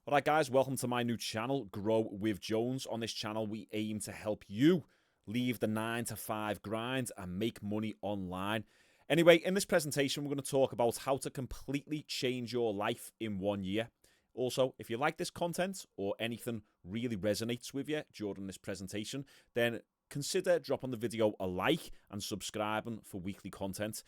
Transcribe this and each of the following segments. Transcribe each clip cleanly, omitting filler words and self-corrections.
Alright guys, welcome to my new channel, Grow with Jones. On this channel, we aim to help you leave the 9 to 5 grind and make money online. Anyway, in this presentation, we're going to talk about how to completely change your life in 1 year. Also, if you like this content or anything really resonates with you during this presentation, then consider dropping the video a like and subscribing for weekly content.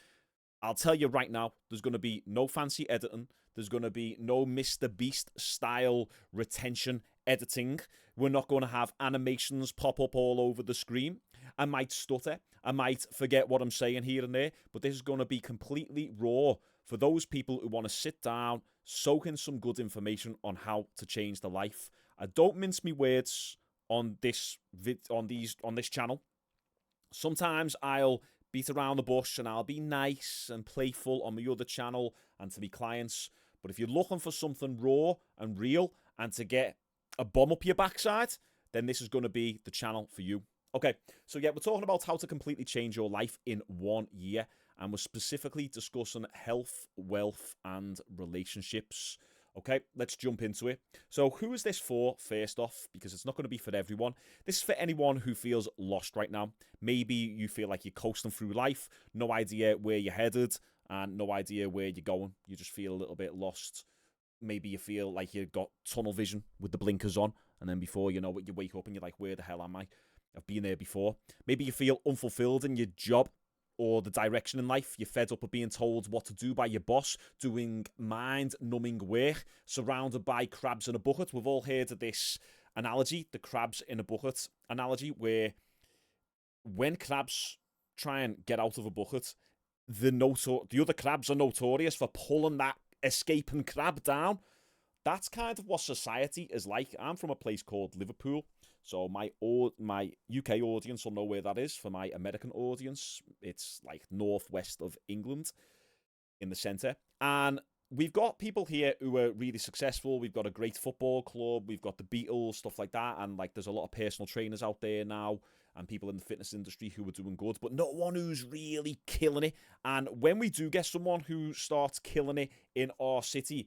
I'll tell you right now, there's going to be no fancy editing. There's going to be no Mr. Beast style retention editing. We're not going to have animations pop up all over the screen. I might stutter. I might forget what I'm saying here and there. But this is going to be completely raw for those people who want to sit down, soak in some good information on how to change their life. I don't mince me words on this channel. Sometimes I'll beat around the bush and I'll be nice and playful on my other channel and to my clients. But if you're looking for something raw and real and to get a bomb up your backside, then this is going to be the channel for you. Okay, so yeah, we're talking about how to completely change your life in 1 year. And we're specifically discussing health, wealth, and relationships. Okay, let's jump into it. So who is this for, first off? Because it's not going to be for everyone. This is for anyone who feels lost right now. Maybe you feel like you're coasting through life, no idea where you're headed, and no idea where you're going. You just feel a little bit lost. Maybe you feel like you've got tunnel vision with the blinkers on, and then before you know it, you wake up and you're like, where the hell am I? I've been there before. Maybe you feel unfulfilled in your job or the direction in life. You're fed up of being told what to do by your boss, doing mind-numbing work, surrounded by crabs in a bucket. We've all heard of this analogy, the crabs in a bucket analogy, where when crabs try and get out of a bucket, the other crabs are notorious for pulling that escaping crab down. That's kind of what society is like. I'm from a place called Liverpool, so my UK audience will know where that is. For my American audience, it's like northwest of England in the centre. And we've got people here who are really successful. We've got a great football club. We've got the Beatles, stuff like that. And like, there's a lot of personal trainers out there now and people in the fitness industry who are doing good, but no one who's really killing it. And when we do get someone who starts killing it in our city,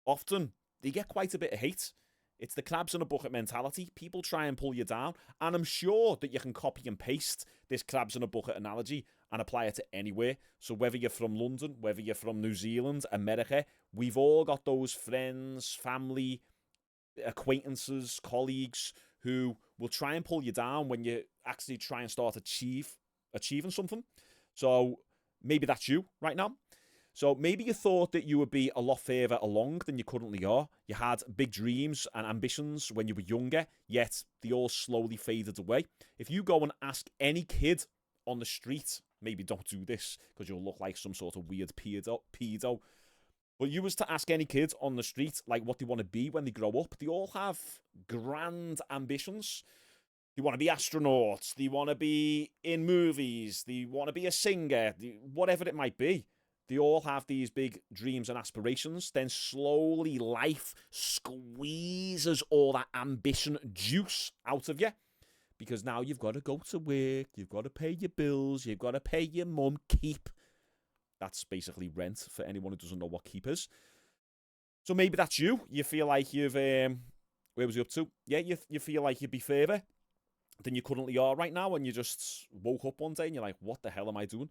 often they get quite a bit of hate. It's the crabs in a bucket mentality. People try and pull you down. And I'm sure that you can copy and paste this crabs in a bucket analogy and apply it to anywhere. So whether you're from London, whether you're from New Zealand, America, we've all got those friends, family, acquaintances, colleagues who will try and pull you down when you actually try and start achieving something. So maybe that's you right now. So maybe you thought that you would be a lot further along than you currently are. You had big dreams and ambitions when you were younger, yet they all slowly faded away. If you go and ask any kid on the street, maybe don't do this because you'll look like some sort of weird pedo. But you was to ask any kid on the street like what they want to be when they grow up, they all have grand ambitions. They want to be astronauts, they want to be in movies, they want to be a singer, whatever it might be. They all have these big dreams and aspirations. Then slowly life squeezes all that ambition juice out of you. Because now you've got to go to work, you've got to pay your bills, you've got to pay your mum keep. That's basically rent for anyone who doesn't know what keep is. So maybe that's you. You feel like you've... where was you up to? Yeah, you feel like you'd be further than you currently are right now, and you just woke up one day and you're like, what the hell am I doing?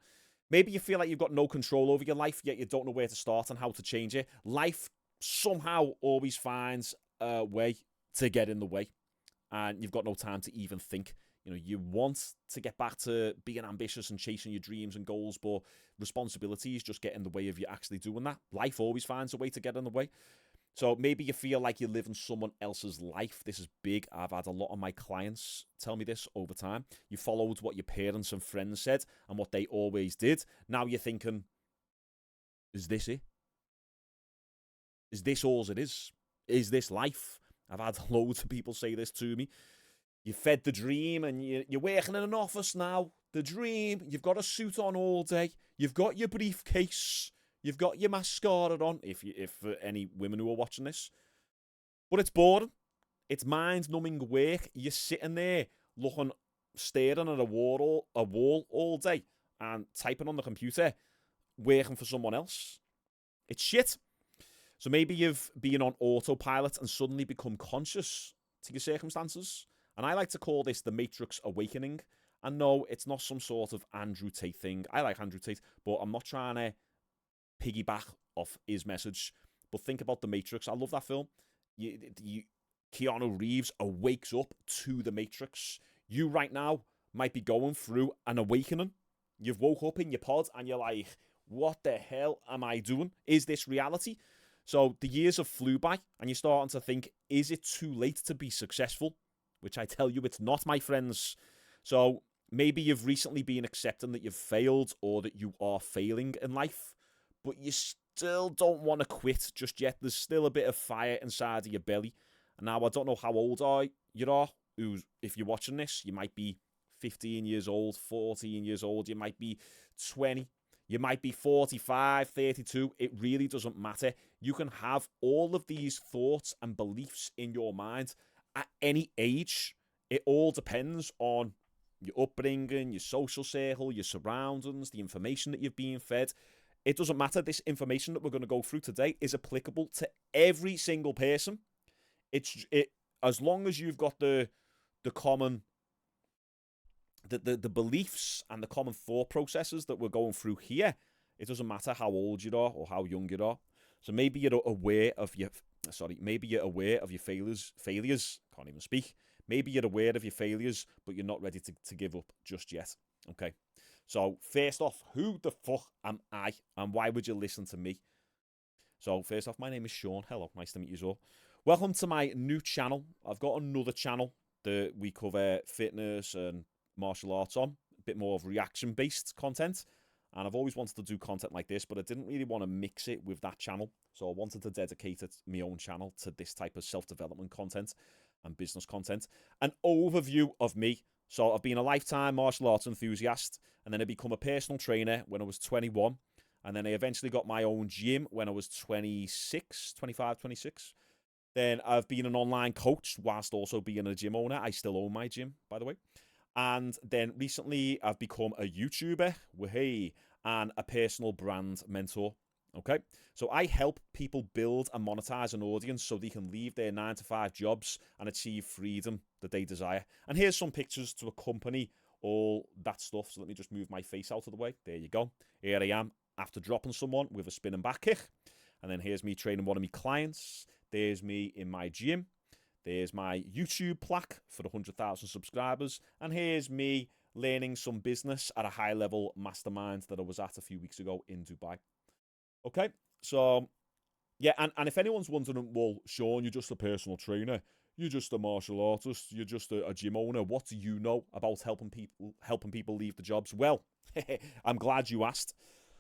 Maybe you feel like you've got no control over your life, yet you don't know where to start and how to change it. Life somehow always finds a way to get in the way, and you've got no time to even think. You know, you want to get back to being ambitious and chasing your dreams and goals, but responsibilities just get in the way of you actually doing that. Life always finds a way to get in the way. So maybe you feel like you're living someone else's life. This is big. I've had a lot of my clients tell me this over time. You followed what your parents and friends said and what they always did. Now you're thinking, is this it? Is this all it is? Is this life? I've had loads of people say this to me. You fed the dream and you're working in an office now. The dream, you've got a suit on all day. You've got your briefcase. You've got your mascara on, if any women who are watching this. But it's boring. It's mind-numbing work. You're sitting there staring at a wall all day and typing on the computer, working for someone else. It's shit. So maybe you've been on autopilot and suddenly become conscious to your circumstances. And I like to call this the Matrix Awakening. And no, it's not some sort of Andrew Tate thing. I like Andrew Tate, but I'm not trying to piggyback off his message. But think about the Matrix. I love that film. Keanu Reeves awakes up to the Matrix. You right now might be going through an awakening. You've woke up in your pod and you're like, what the hell am I doing? Is this reality? So the years have flew by and you're starting to think, is it too late to be successful? Which I tell you it's not, my friends. So maybe you've recently been accepting that you've failed or that you are failing in life, but you still don't want to quit just yet. There's still a bit of fire inside of your belly. And now I don't know how old you are. If you're watching this, you might be 15 years old, 14 years old. You might be 20. You might be 45, 32. It really doesn't matter. You can have all of these thoughts and beliefs in your mind at any age. It all depends on your upbringing, your social circle, your surroundings, the information that you've been fed. It doesn't matter. This information that we're going to go through today is applicable to every single person. As long as you've got the common the beliefs and the common thought processes that we're going through here, it doesn't matter how old you are or how young you are. So maybe you're aware of your failures. Can't even speak. Maybe you're aware of your failures, but you're not ready to give up just yet. Okay. So first off, who the fuck am I, and why would you listen to me? So first off, my name is Sean. Hello, nice to meet you all. Welcome to my new channel. I've got another channel that we cover fitness and martial arts on, a bit more of reaction-based content. And I've always wanted to do content like this, but I didn't really want to mix it with that channel. So I wanted to dedicate my own channel to this type of self-development content and business content. An overview of me. So I've been a lifetime martial arts enthusiast, and then I became a personal trainer when I was 21. And then I eventually got my own gym when I was 26. Then I've been an online coach whilst also being a gym owner. I still own my gym, by the way. And then recently I've become a YouTuber, and a personal brand mentor. Okay, so I help people build and monetize an audience so they can leave their 9-to-5 jobs and achieve freedom that they desire. And here's some pictures to accompany all that stuff. So let me just move my face out of the way. There you go. Here I am after dropping someone with a spinning back kick. And then here's me training one of my clients. There's me in my gym. There's my YouTube plaque for the 100,000 subscribers. And here's me learning some business at a high-level mastermind that I was at a few weeks ago in Dubai. Okay, so, yeah, and if anyone's wondering, well, Sean, you're just a personal trainer. You're just a martial artist. You're just a gym owner. What do you know about helping people leave the jobs? Well, I'm glad you asked.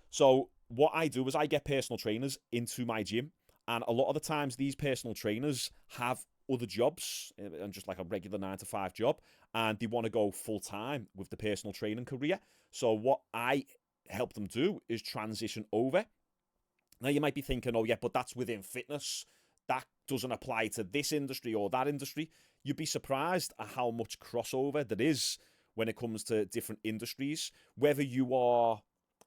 So what I do is I get personal trainers into my gym. And a lot of the times these personal trainers have other jobs and just like a regular 9-to-5 job, and they want to go full time with the personal training career. So what I help them do is transition over. Now you might be thinking, oh yeah, but that's within fitness. That doesn't apply to this industry or that industry. You'd be surprised at how much crossover there is when it comes to different industries. Whether you are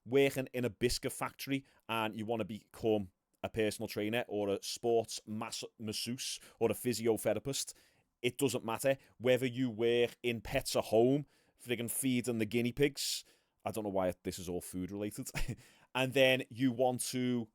working in a biscuit factory and you want to become a personal trainer or a sports masseuse or a physiotherapist, it doesn't matter. Whether you work in pets at home, friggin' feeding the guinea pigs, I don't know why this is all food related, and then you want to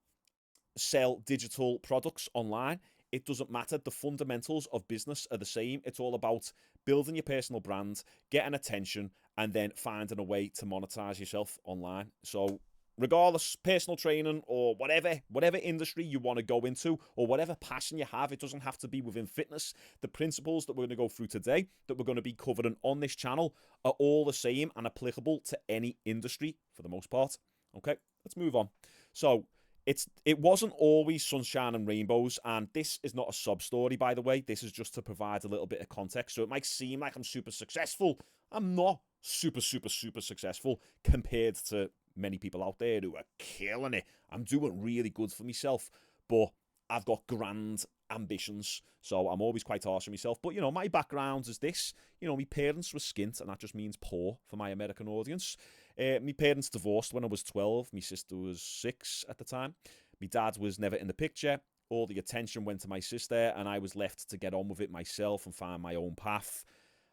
sell digital products online, it doesn't matter. The fundamentals of business are the same. It's all about building your personal brand, getting attention, and then finding a way to monetize yourself online. So regardless, personal training or whatever industry you want to go into or whatever passion you have, it doesn't have to be within fitness. The principles that we're going to go through today, that we're going to be covering on this channel, are all the same and applicable to any industry for the most part. Okay, let's move on. So it wasn't always sunshine and rainbows, and this is not a sob story, by the way. This is just to provide a little bit of context. So it might seem like I'm super successful. I'm not super successful compared to many people out there who are killing it. I'm doing really good for myself, but I've got grand ambitions, so I'm always quite harsh on myself. But, you know, my background is this. You know, my parents were skint, and that just means poor for my American audience. My parents divorced when I was 12. My sister was 6 at the time. My dad was never in the picture. All the attention went to my sister, and I was left to get on with it myself and find my own path.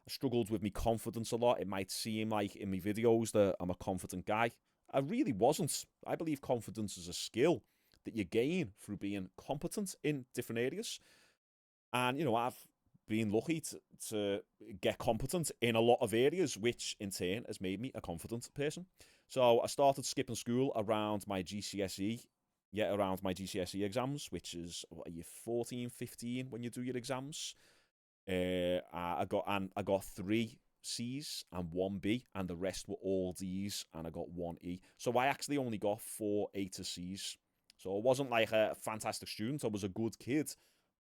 I struggled with my confidence a lot. It might seem like in my videos that I'm a confident guy. I really wasn't. I believe confidence is a skill that you gain through being competent in different areas. And, I've been lucky to get competent in a lot of areas, which in turn has made me a confident person. So I started skipping school around my GCSE, around my GCSE exams, which is, what are you, 14, 15 when you do your exams? I got three C's and one B, and the rest were all D's, and I got one E. So I actually only got four A to C's. So I wasn't like a fantastic student. I was a good kid,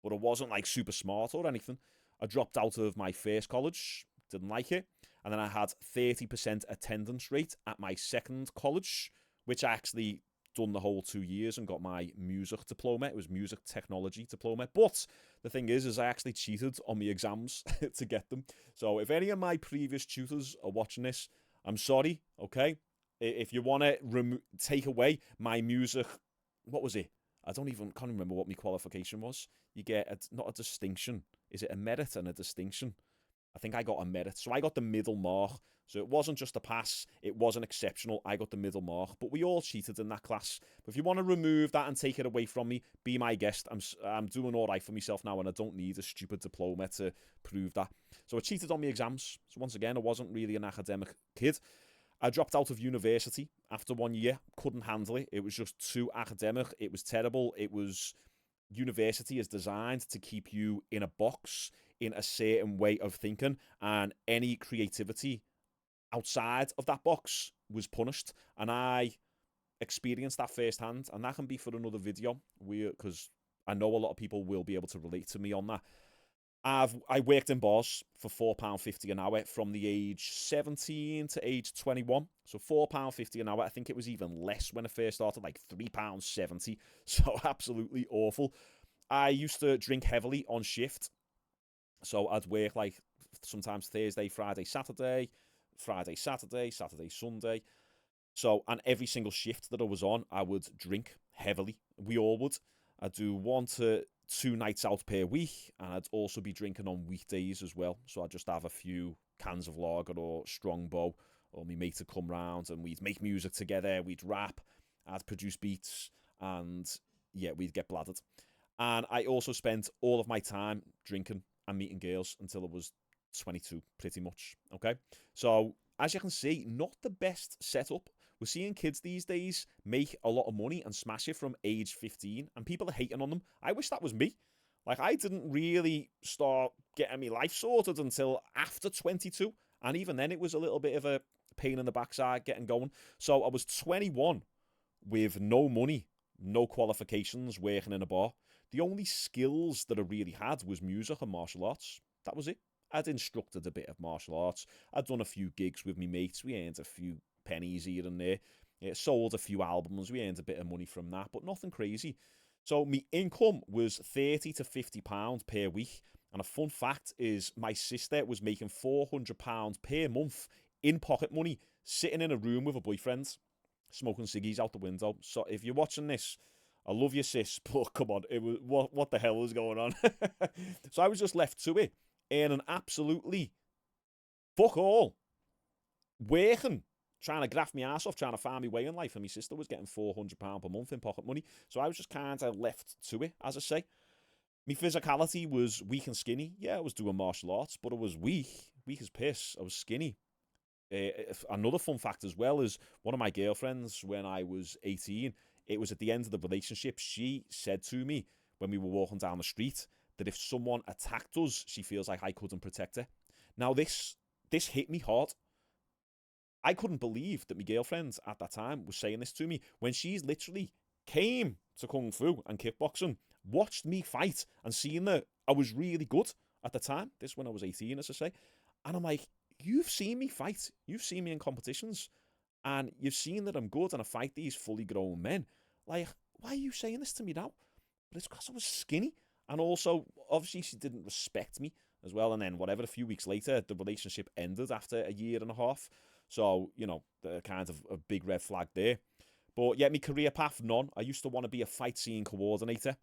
but I wasn't like super smart or anything. I dropped out of my first college, didn't like it, and then I had 30% attendance rate at my second college, which I actually done the whole 2 years and got my music diploma. It was music technology diploma. But the thing is I actually cheated on the exams to get them. So if any of my previous tutors are watching this, I'm sorry, okay? If you want to take away my music, what was it? Can't remember what my qualification was. You get, not a distinction. Is it a merit and a distinction? I think I got a merit. So I got the middle mark. So it wasn't just a pass. It wasn't exceptional. I got the middle mark. But we all cheated in that class. But if you want to remove that and take it away from me, be my guest. I'm doing all right for myself now, and I don't need a stupid diploma to prove that. So I cheated on my exams. So once again, I wasn't really an academic kid. I dropped out of university after 1 year. Couldn't handle it. It was just too academic. It was terrible. University is designed to keep you in a box, in a certain way of thinking, and any creativity outside of that box was punished. And I experienced that firsthand, and that can be for another video, because I know a lot of people will be able to relate to me on that. I worked in bars for £4.50 an hour from the age 17 to age 21. So £4.50 an hour. I think it was even less when I first started, like £3.70. So absolutely awful. I used to drink heavily on shift. So I'd work like sometimes Thursday, Friday, Saturday, Saturday, Sunday. So, and every single shift that I was on, I would drink heavily. We all would. I'd do 1 to 2 nights out per week, and I'd also be drinking on weekdays as well. So I'd just have a few cans of lager or Strongbow, or my mate would come round and we'd make music together, we'd rap, I'd produce beats, and yeah, we'd get bladdered. And I also spent all of my time drinking and meeting girls until I was 22, pretty much. Okay, so as you can see, not the best setup. We're seeing kids these days make a lot of money and smash it from age 15, and people are hating on them. I wish that was me. Like, I didn't really start getting my life sorted until after 22, and even then it was a little bit of a pain in the backside getting going. So I was 21 with no money, no qualifications, working in a bar. The only skills that I really had was music and martial arts. That was it. I'd instructed a bit of martial arts. I'd done a few gigs with me mates. We earned a few pennies here and there. It sold a few albums. We earned a bit of money from that, but nothing crazy. So my income was £30 to £50 per week. And a fun fact is my sister was making £400 per month in pocket money, sitting in a room with a boyfriend, smoking ciggies out the window. So if you're watching this, I love you, sis, but come on, it was what the hell was going on? So I was just left to it, earning absolutely fuck all, working, trying to graft my ass off, trying to find my way in life, and my sister was getting £400 per month in pocket money. So I was just kind of left to it, as I say. My physicality was weak and skinny. Yeah, I was doing martial arts, but I was weak as piss. I was skinny. Another fun fact as well is one of my girlfriends, when I was 18, it was at the end of the relationship, she said to me when we were walking down the street that if someone attacked us, she feels like I couldn't protect her. Now this hit me hard. I couldn't believe that my girlfriend at that time was saying this to me when she's literally came to Kung Fu and kickboxing, watched me fight, and seen that I was really good at the time. This when I was 18, as I say. And I'm like, you've seen me fight. You've seen me in competitions. And you've seen that I'm good and I fight these fully grown men. Like, why are you saying this to me now? But it's because I was skinny. And also, obviously, she didn't respect me as well. And then, whatever, a few weeks later, the relationship ended after a year and a half. So, the kind of a big red flag there. But yeah, my career path, none. I used to want to be a fight scene coordinator.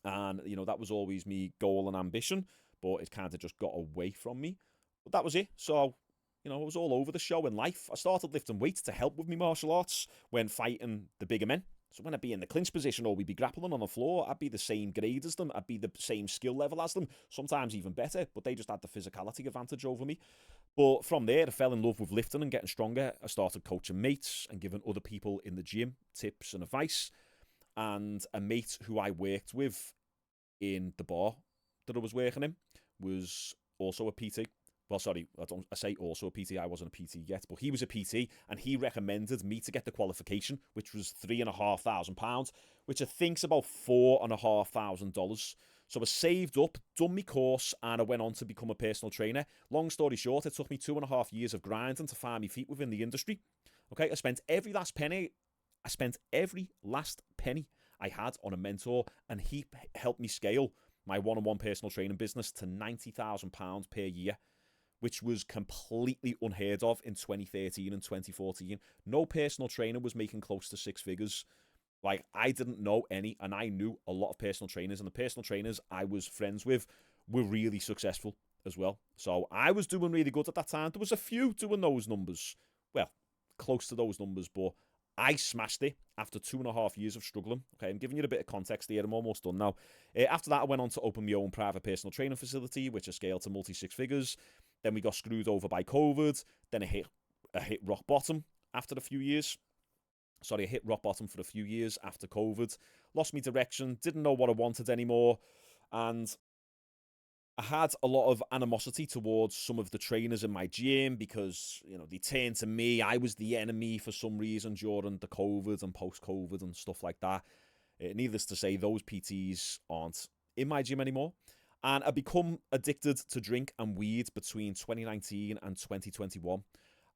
And, you know, that was always me goal and ambition, but it kind of just got away from me. But that was it. So, you know, I was all over the show in life. I started lifting weights to help with my martial arts when fighting the bigger men. So when I'd be in the clinch position or we'd be grappling on the floor, I'd be the same grade as them. I'd be the same skill level as them, sometimes even better, but they just had the physicality advantage over me. But from there, I fell in love with lifting and getting stronger. I started coaching mates and giving other people in the gym tips and advice. And a mate who I worked with in the bar that I was working in was also a PT. Well, sorry, I say also a PT. I wasn't a PT yet, but he was a PT, and he recommended me to get the qualification, which was £3,500, which I think's about $4,500. So I saved up, done my course, and I went on to become a personal trainer. Long story short, it took me 2.5 years of grinding to find my feet within the industry. Okay, I spent every last penny I had on a mentor, and he helped me scale my one-on-one personal training business to £90,000 per year, which was completely unheard of in 2013 and 2014. No personal trainer was making close to six figures. Like, I didn't know any, and I knew a lot of personal trainers, and the personal trainers I was friends with were really successful as well. So I was doing really good at that time. There was a few doing those numbers. Well, close to those numbers, but I smashed it after 2.5 years of struggling. Okay, I'm giving you a bit of context here. I'm almost done now. After that, I went on to open my own private personal training facility, which I scaled to multi-six figures. Then we got screwed over by COVID. Then I hit rock bottom after a few years. Sorry, I hit rock bottom for a few years after COVID. Lost my direction, didn't know what I wanted anymore. And I had a lot of animosity towards some of the trainers in my gym because, you know, they turned to me. I was the enemy for some reason during the COVID and post-COVID and stuff like that. Needless to say, those PTs aren't in my gym anymore. And I become addicted to drink and weed between 2019 and 2021.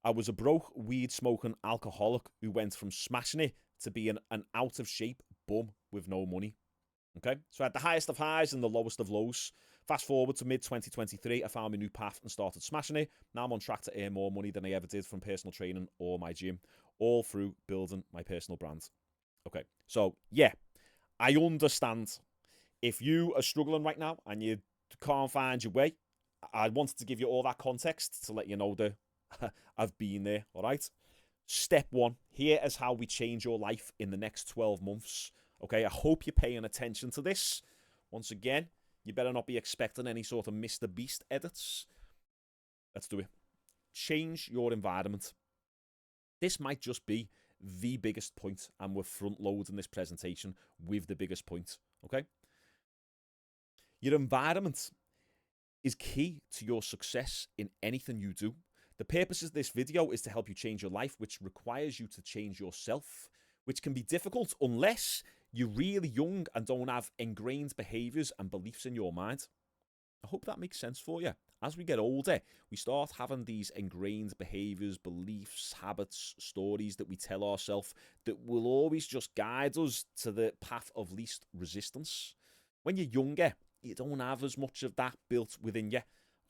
I was a broke, weed-smoking alcoholic who went from smashing it to being an out-of-shape bum with no money. Okay, so I had the highest of highs and the lowest of lows. Fast forward to mid-2023, I found my new path and started smashing it. Now I'm on track to earn more money than I ever did from personal training or my gym, all through building my personal brand. Okay, so yeah, I understand. If you are struggling right now and you can't find your way, I wanted to give you all that context to let you know that I've been there, all right? Step one, here is how we change your life in the next 12 months. Okay, I hope you're paying attention to this. Once again, you better not be expecting any sort of Mr. Beast edits. Let's do it. Change your environment. This might just be the biggest point, and we're front loading this presentation with the biggest point, okay? Your environment is key to your success in anything you do. The purpose of this video is to help you change your life, which requires you to change yourself, which can be difficult unless you're really young and don't have ingrained behaviors and beliefs in your mind. I hope that makes sense for you. As we get older, we start having these ingrained behaviors, beliefs, habits, stories that we tell ourselves that will always just guide us to the path of least resistance. When you're younger, you don't have as much of that built within you.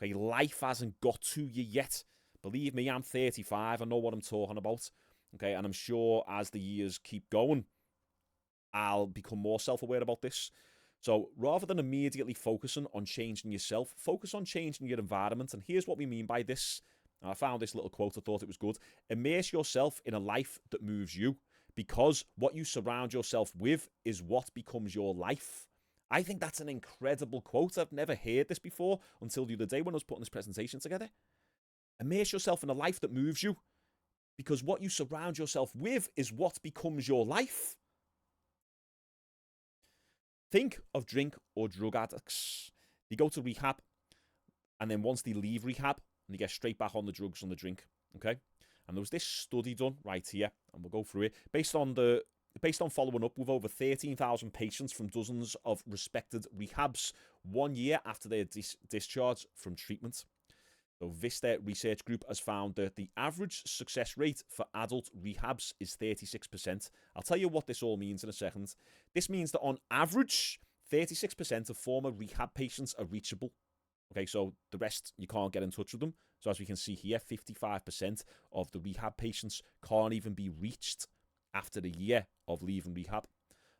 Okay, life hasn't got to you yet. Believe me, I'm 35. I know what I'm talking about. Okay, and I'm sure as the years keep going, I'll become more self-aware about this. So rather than immediately focusing on changing yourself, focus on changing your environment. And here's what we mean by this. I found this little quote. I thought it was good. Immerse yourself in a life that moves you, because what you surround yourself with is what becomes your life. I think that's an incredible quote. I've never heard this before until the other day when I was putting this presentation together. Immerse yourself in a life that moves you, because what you surround yourself with is what becomes your life. Think of drink or drug addicts. They go to rehab, and then once they leave rehab, they get straight back on the drugs and the drink. Okay? And there was this study done right here, and we'll go through it, based on following up with over 13,000 patients from dozens of respected rehabs 1 year after their discharge from treatment. So Vista Research Group has found that the average success rate for adult rehabs is 36%. I'll tell you what this all means in a second. This means that on average, 36% of former rehab patients are reachable. Okay, so the rest, you can't get in touch with them. So as we can see here, 55% of the rehab patients can't even be reached after a year of leaving rehab.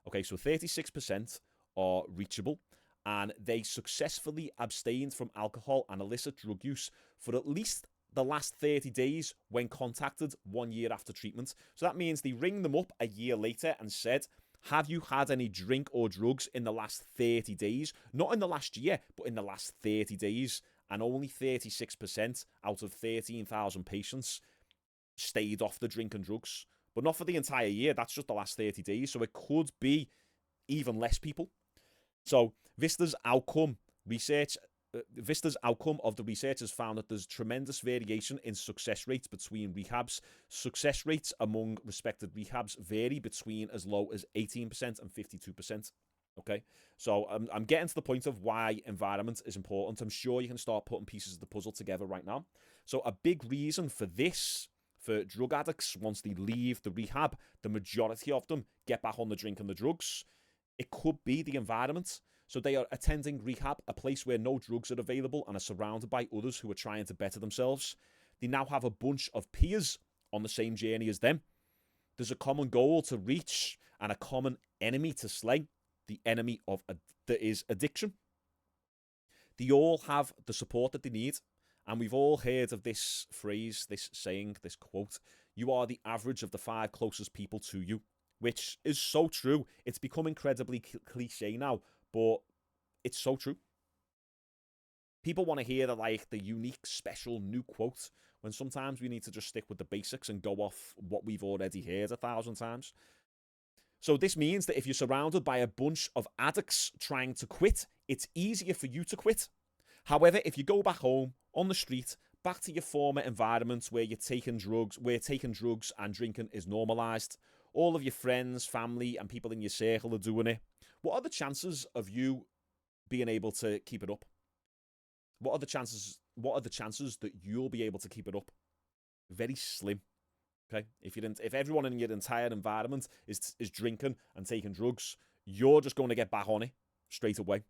Okay, so 36% are reachable, and they successfully abstained from alcohol and illicit drug use for at least the last 30 days when contacted 1 year after treatment. So that means they ring them up a year later and said, have you had any drink or drugs in the last 30 days? Not in the last year, but in the last 30 days. And only 36% out of 13,000 patients stayed off the drink and drugs. But not for the entire year. That's just the last 30 days. So it could be even less people. So Vista's outcome of the research has found that there's tremendous variation in success rates between rehabs. Success rates among respected rehabs vary between as low as 18% and 52%. Okay, so I'm getting to the point of why environment is important. I'm sure you can start putting pieces of the puzzle together right now. So a big reason for this, for drug addicts, once they leave the rehab, the majority of them get back on the drink and the drugs. It could be the environment. So they are attending rehab, a place where no drugs are available, and are surrounded by others who are trying to better themselves. They now have a bunch of peers on the same journey as them. There's a common goal to reach and a common enemy to slay. The enemy that is addiction. They all have the support that they need. And we've all heard of this phrase, this saying, this quote, you are the average of the 5 closest people to you, which is so true. It's become incredibly cliche now, but it's so true. People want to hear the unique, special, new quote, when sometimes we need to just stick with the basics and go off what we've already heard 1,000 times. So this means that if you're surrounded by a bunch of addicts trying to quit, it's easier for you to quit. However, if you go back home, on the street, back to your former environment where you're taking drugs, and drinking is normalized, all of your friends, family, and people in your circle are doing it, what are the chances of you being able to keep it up? What are the chances that you'll be able to keep it up? Very slim. Okay, if everyone in your entire environment is drinking and taking drugs, you're just going to get back on it straight away.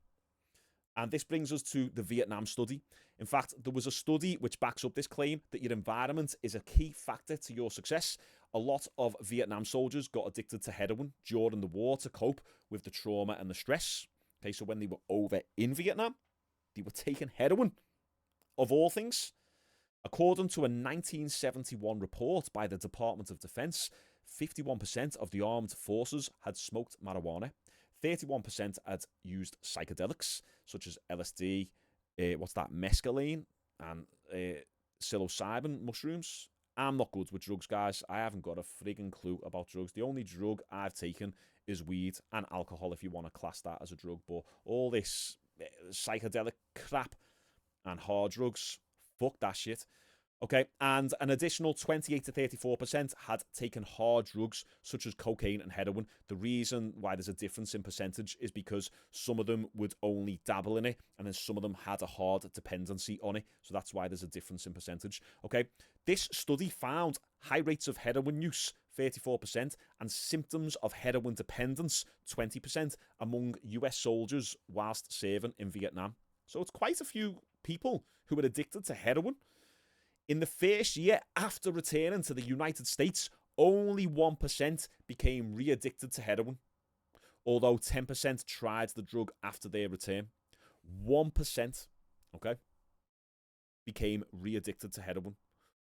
And this brings us to the Vietnam study. In fact, there was a study which backs up this claim that your environment is a key factor to your success. A lot of Vietnam soldiers got addicted to heroin during the war to cope with the trauma and the stress. Okay, so when they were over in Vietnam, they were taking heroin, of all things. According to a 1971 report by the Department of Defense, 51% of the armed forces had smoked marijuana. 31% had used psychedelics, such as LSD, mescaline, and psilocybin mushrooms. I'm not good with drugs, guys. I haven't got a frigging clue about drugs. The only drug I've taken is weed and alcohol, if you want to class that as a drug. But all this psychedelic crap and hard drugs, fuck that shit. Okay, and an additional 28 to 34% had taken hard drugs such as cocaine and heroin. The reason why there's a difference in percentage is because some of them would only dabble in it, and then some of them had a hard dependency on it. So that's why there's a difference in percentage. Okay, this study found high rates of heroin use, 34%, and symptoms of heroin dependence, 20%, among US soldiers whilst serving in Vietnam. So it's quite a few people who were addicted to heroin. In the first year after returning to the United States, only 1% became re-addicted to heroin, although 10% tried the drug after their return. 1%, okay, became re-addicted to heroin,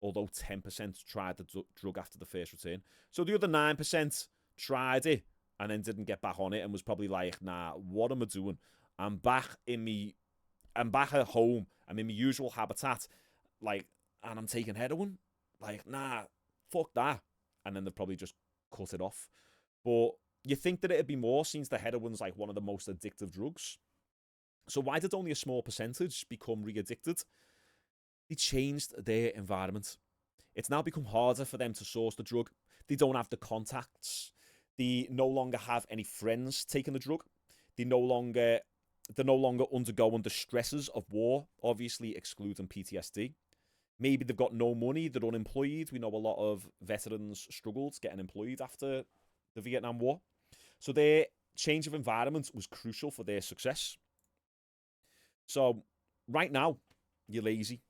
although 10% tried the drug after the first return. So the other 9% tried it and then didn't get back on it and was probably like, nah, what am I doing? I'm back at home. I'm in my usual habitat, and I'm taking heroin. Nah, fuck that. And then they've probably just cut it off. But you think that it'd be more since the heroin's one of the most addictive drugs. So why did only a small percentage become re-addicted? They changed their environment. It's now become harder for them to source the drug. They don't have the contacts. They no longer have any friends taking the drug. They're no longer undergoing the stresses of war, obviously excluding PTSD. Maybe they've got no money, they're unemployed. We know a lot of veterans struggled getting employed after the Vietnam War. So their change of environment was crucial for their success. So right now, you're lazy,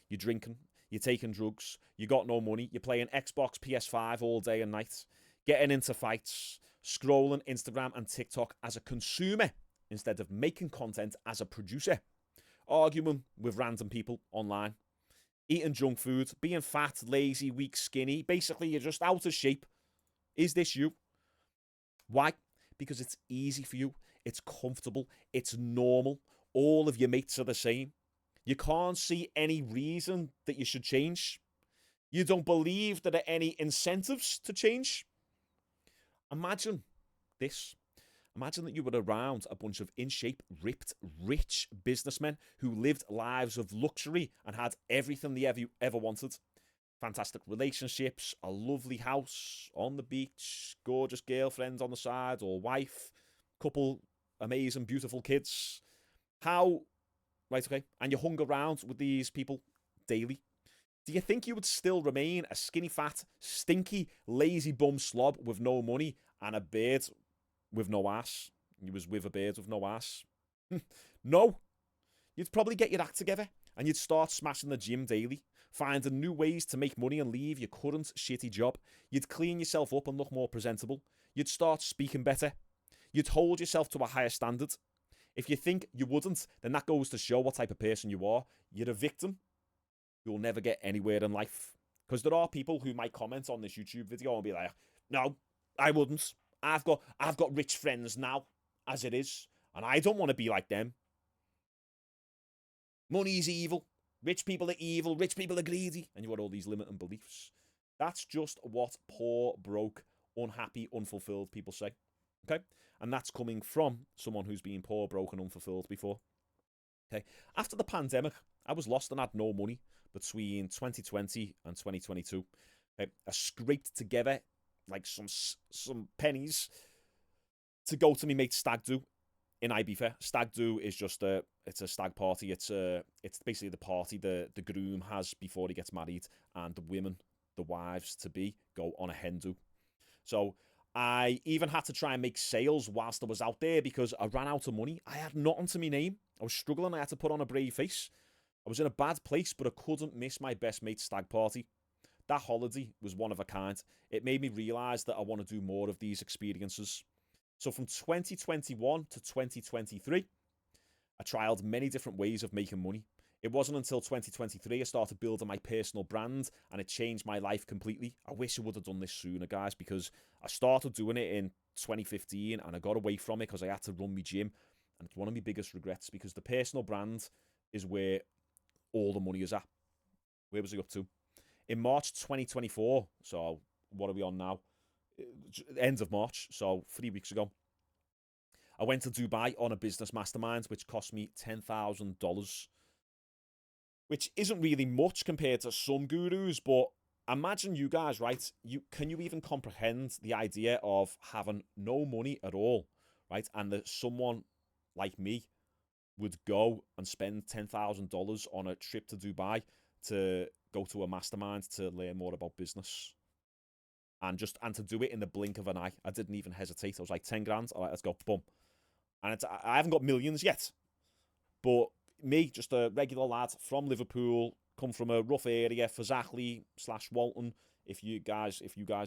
you're drinking, you're taking drugs, you got no money, you're playing Xbox, PS5 all day and night, getting into fights, scrolling Instagram and TikTok as a consumer instead of making content as a producer, arguing with random people online, eating junk food, being fat, lazy, weak, skinny. Basically, you're just out of shape. Is this you? Why? Because it's easy for you. It's comfortable. It's normal. All of your mates are the same. You can't see any reason that you should change. You don't believe there are any incentives to change. Imagine this. Imagine that you were around a bunch of in-shape, ripped, rich businessmen who lived lives of luxury and had everything they ever wanted. Fantastic relationships, a lovely house on the beach, gorgeous girlfriend on the side or wife, couple amazing, beautiful kids. How, right, okay, and you hung around with these people daily. Do you think you would still remain a skinny, fat, stinky, lazy bum slob with no money and a beard with no ass? You was with a beard with no ass? No. You'd probably get your act together and you'd start smashing the gym daily, finding new ways to make money and leave your current shitty job. You'd clean yourself up and look more presentable. You'd start speaking better. You'd hold yourself to a higher standard. If you think you wouldn't, then that goes to show what type of person you are. You're a victim. You'll never get anywhere in life. Because there are people who might comment on this YouTube video and be like, no, I wouldn't. I've got rich friends now, as it is, and I don't want to be like them. Money's evil. Rich people are evil. Rich people are greedy. And you got all these limiting beliefs. That's just what poor, broke, unhappy, unfulfilled people say. Okay? And that's coming from someone who's been poor, broke, and unfulfilled before. Okay? After the pandemic, I was lost and had no money between 2020 and 2022. Okay? I scraped together like some pennies to go to me mate's stag do in Ibiza. Stag do is just it's a stag party. It's basically the party the groom has before he gets married, and the women, the wives to be, go on a hen do. So I even had to try and make sales whilst I was out there because I ran out of money. I had nothing to my name. I was struggling. I had to put on a brave face. I was in a bad place, but I couldn't miss my best mate's stag party. That holiday was one of a kind. It made me realise that I want to do more of these experiences. So from 2021 to 2023, I trialed many different ways of making money. It wasn't until 2023 I started building my personal brand, and it changed my life completely. I wish I would have done this sooner, guys, because I started doing it in 2015 and I got away from it because I had to run my gym. And it's one of my biggest regrets because the personal brand is where all the money is at. Where was I up to? In March 2024, so what are we on now? End of March, so 3 weeks ago, I went to Dubai on a business mastermind, which cost me $10,000, which isn't really much compared to some gurus, but imagine you guys, right? Can you even comprehend the idea of having no money at all, right? And that someone like me would go and spend $10,000 on a trip to Dubai to go to a mastermind to learn more about business. And to do it in the blink of an eye. I didn't even hesitate. I was like, 10 grand. All right, let's go. Boom. And I haven't got millions yet. But me, just a regular lad from Liverpool, come from a rough area, Fazakerley/Walton, if you guys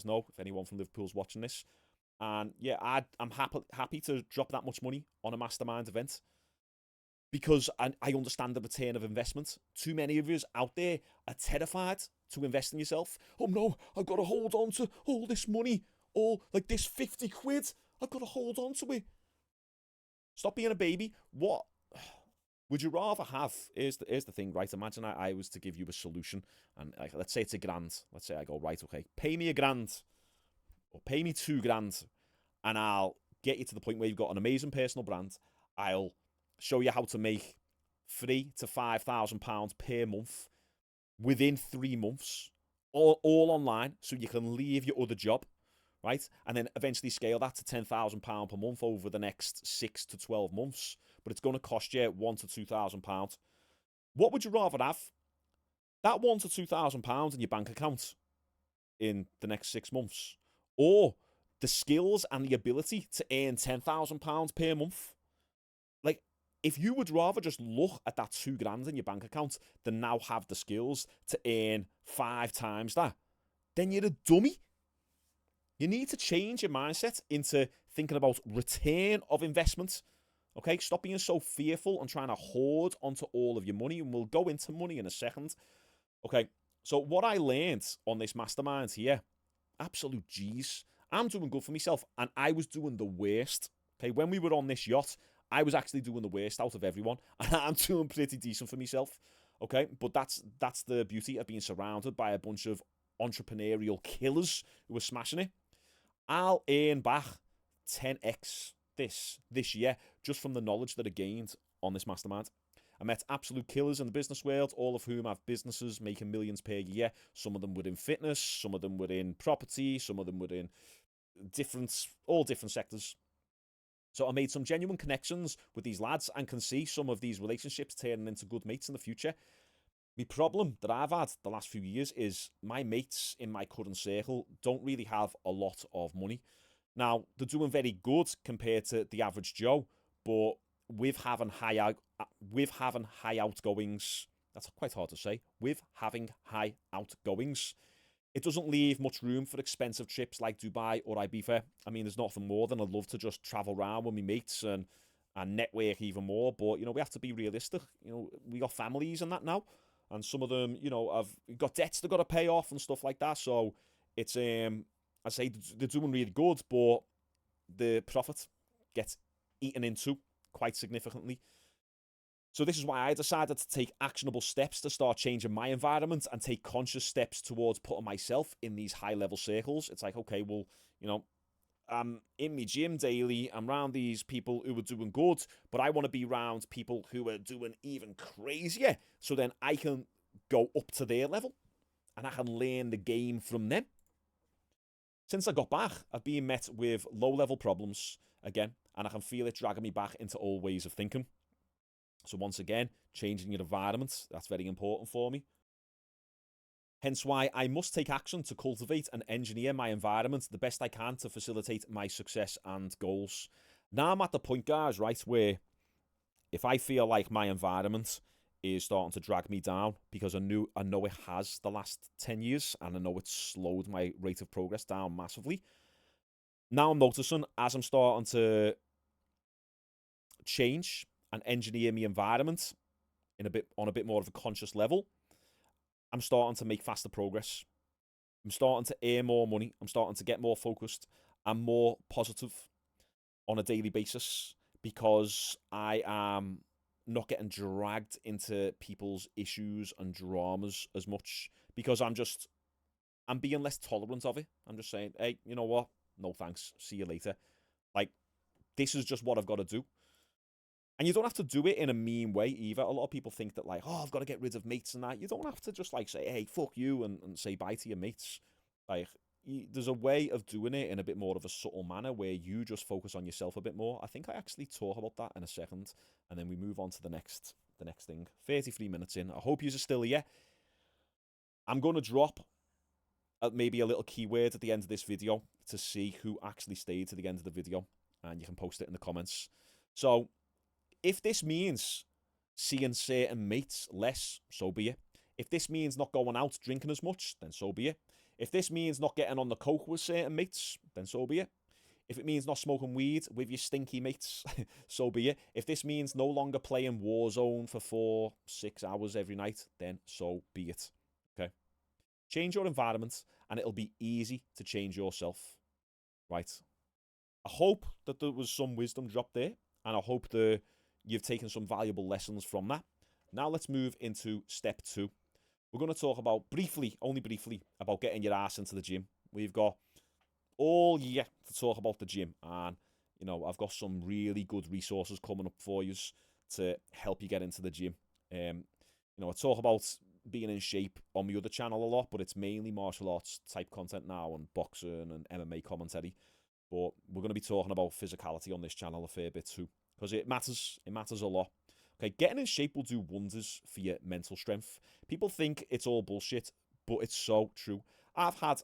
know, if anyone from Liverpool's watching this. And yeah, I'm happy to drop that much money on a mastermind event because I understand the return of investment. Too many of us out there are terrified to invest in yourself. Oh no, I've got to hold on to all this money, all like this 50 quid. I've got to hold on to it. Stop being a baby. What would you rather have? Here's the thing, right? Imagine I was to give you a solution, and let's say it's $1,000. Let's say I go, right, okay, pay me $1,000 or pay me $2,000, and I'll get you to the point where you've got an amazing personal brand. I'll show you how to make £3,000 to £5,000 per month within 3 months, all online, so you can leave your other job, right? And then eventually scale that to £10,000 per month over the next 6 to 12 months. But it's going to cost you £1,000 to £2,000. What would you rather have? That £1,000 to £2,000 in your bank account in the next 6 months, or the skills and the ability to earn £10,000 per month? Like, if you would rather just look at that $2,000 in your bank account than now have the skills to earn 5 times that, then you're a dummy. You need to change your mindset into thinking about return of investment, Okay, stop being so fearful and trying to hoard onto all of your money. And we'll go into money in a second. Okay, so what I learned on this mastermind here, absolute G's. I'm doing good for myself, and I was doing the worst. Okay, when we were on this yacht, I was actually doing the worst out of everyone, and I'm doing pretty decent for myself. Okay, but that's the beauty of being surrounded by a bunch of entrepreneurial killers who are smashing it. I'll earn back 10x this year just from the knowledge that I gained on this mastermind. I met absolute killers in the business world, all of whom have businesses making millions per year. Some of them were in fitness, some of them were in property, some of them were in all different sectors. So I made some genuine connections with these lads and can see some of these relationships turning into good mates in the future. The problem that I've had the last few years is my mates in my current circle don't really have a lot of money. Now, they're doing very good compared to the average Joe, but with having high outgoings, that's quite hard to say. With having high outgoings, it doesn't leave much room for expensive trips like Dubai or Ibiza. I mean, there's nothing more than I'd love to just travel around with my mates and network even more. But, we have to be realistic. We got families and that now. And some of them, have got debts they've got to pay off and stuff like that. So it's, I say they're doing really good, but the profit gets eaten into quite significantly. So this is why I decided to take actionable steps to start changing my environment and take conscious steps towards putting myself in these high-level circles. It's like, okay, well, I'm in my gym daily. I'm around these people who are doing good, but I want to be around people who are doing even crazier. So then I can go up to their level and I can learn the game from them. Since I got back, I've been met with low-level problems again, and I can feel it dragging me back into old ways of thinking. So once again, changing your environment, that's very important for me. Hence why I must take action to cultivate and engineer my environment the best I can to facilitate my success and goals. Now I'm at the point, guys, right, where if I feel like my environment is starting to drag me down, because I know it has the last 10 years, and I know it's slowed my rate of progress down massively. Now I'm noticing as I'm starting to change and engineer my environment on a bit more of a conscious level, I'm starting to make faster progress. I'm starting to earn more money. I'm starting to get more focused and more positive on a daily basis because I am not getting dragged into people's issues and dramas as much because I'm being less tolerant of it. I'm just saying, hey, you know what? No thanks. See you later. Like, this is just what I've got to do. And you don't have to do it in a mean way either. A lot of people think that, like, oh, I've got to get rid of mates and that. You don't have to just, like, say, hey, fuck you and say bye to your mates. Like, there's a way of doing it in a bit more of a subtle manner where you just focus on yourself a bit more. I think I actually talk about that in a second. And then we move on to the next thing. 33 minutes in. I hope you're still here. I'm going to drop maybe a little keyword at the end of this video to see who actually stayed to the end of the video. And you can post it in the comments. So, if this means seeing certain mates less, so be it. If this means not going out drinking as much, then so be it. If this means not getting on the coke with certain mates, then so be it. If it means not smoking weed with your stinky mates, so be it. If this means no longer playing Warzone for 4-6 hours every night, then so be it. Okay? Change your environment, and it'll be easy to change yourself. Right? I hope that there was some wisdom dropped there, and I hope that you've taken some valuable lessons from that. Now let's move into step 2. We're going to talk about only briefly, about getting your ass into the gym. We've got all year to talk about the gym, and I've got some really good resources coming up for you to help you get into the gym. I talk about being in shape on my other channel a lot, but it's mainly martial arts type content now and boxing and MMA commentary. But we're going to be talking about physicality on this channel a fair bit too, because it matters. It matters a lot. Okay, getting in shape will do wonders for your mental strength. People think it's all bullshit, but it's so true. I've had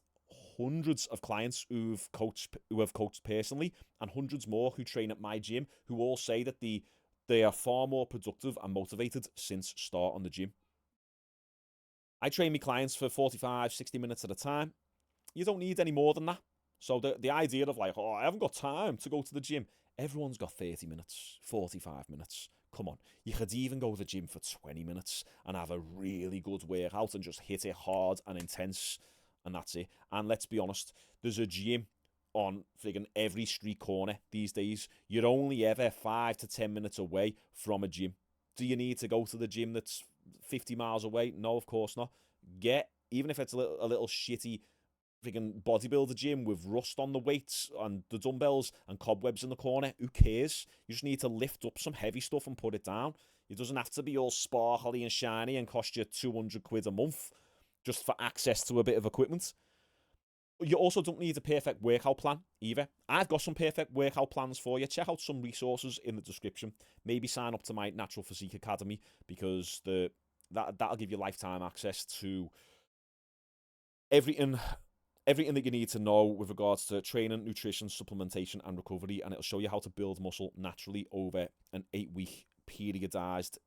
hundreds of clients who have coached personally, and hundreds more who train at my gym, who all say that they are far more productive and motivated since starting the gym. I train my clients for 45, 60 minutes at a time. You don't need any more than that. So the idea of like, oh, I haven't got time to go to the gym. Everyone's got 30 minutes, 45 minutes. Come on. You could even go to the gym for 20 minutes and have a really good workout and just hit it hard and intense, and that's it. And let's be honest, there's a gym on friggin' every street corner these days. You're only ever 5 to 10 minutes away from a gym. Do you need to go to the gym that's 50 miles away? No, of course not. Even if it's a little shitty friggin' bodybuilder gym with rust on the weights and the dumbbells and cobwebs in the corner, who cares? You just need to lift up some heavy stuff and put it down. It doesn't have to be all sparkly and shiny and cost you 200 quid a month just for access to a bit of equipment. You also don't need a perfect workout plan either. I've got some perfect workout plans for you. Check out some resources in the description. Maybe sign up to my Natural Physique Academy, because that'll give you lifetime access to everything that you need to know with regards to training, nutrition, supplementation, and recovery, and it'll show you how to build muscle naturally over an 8-week periodized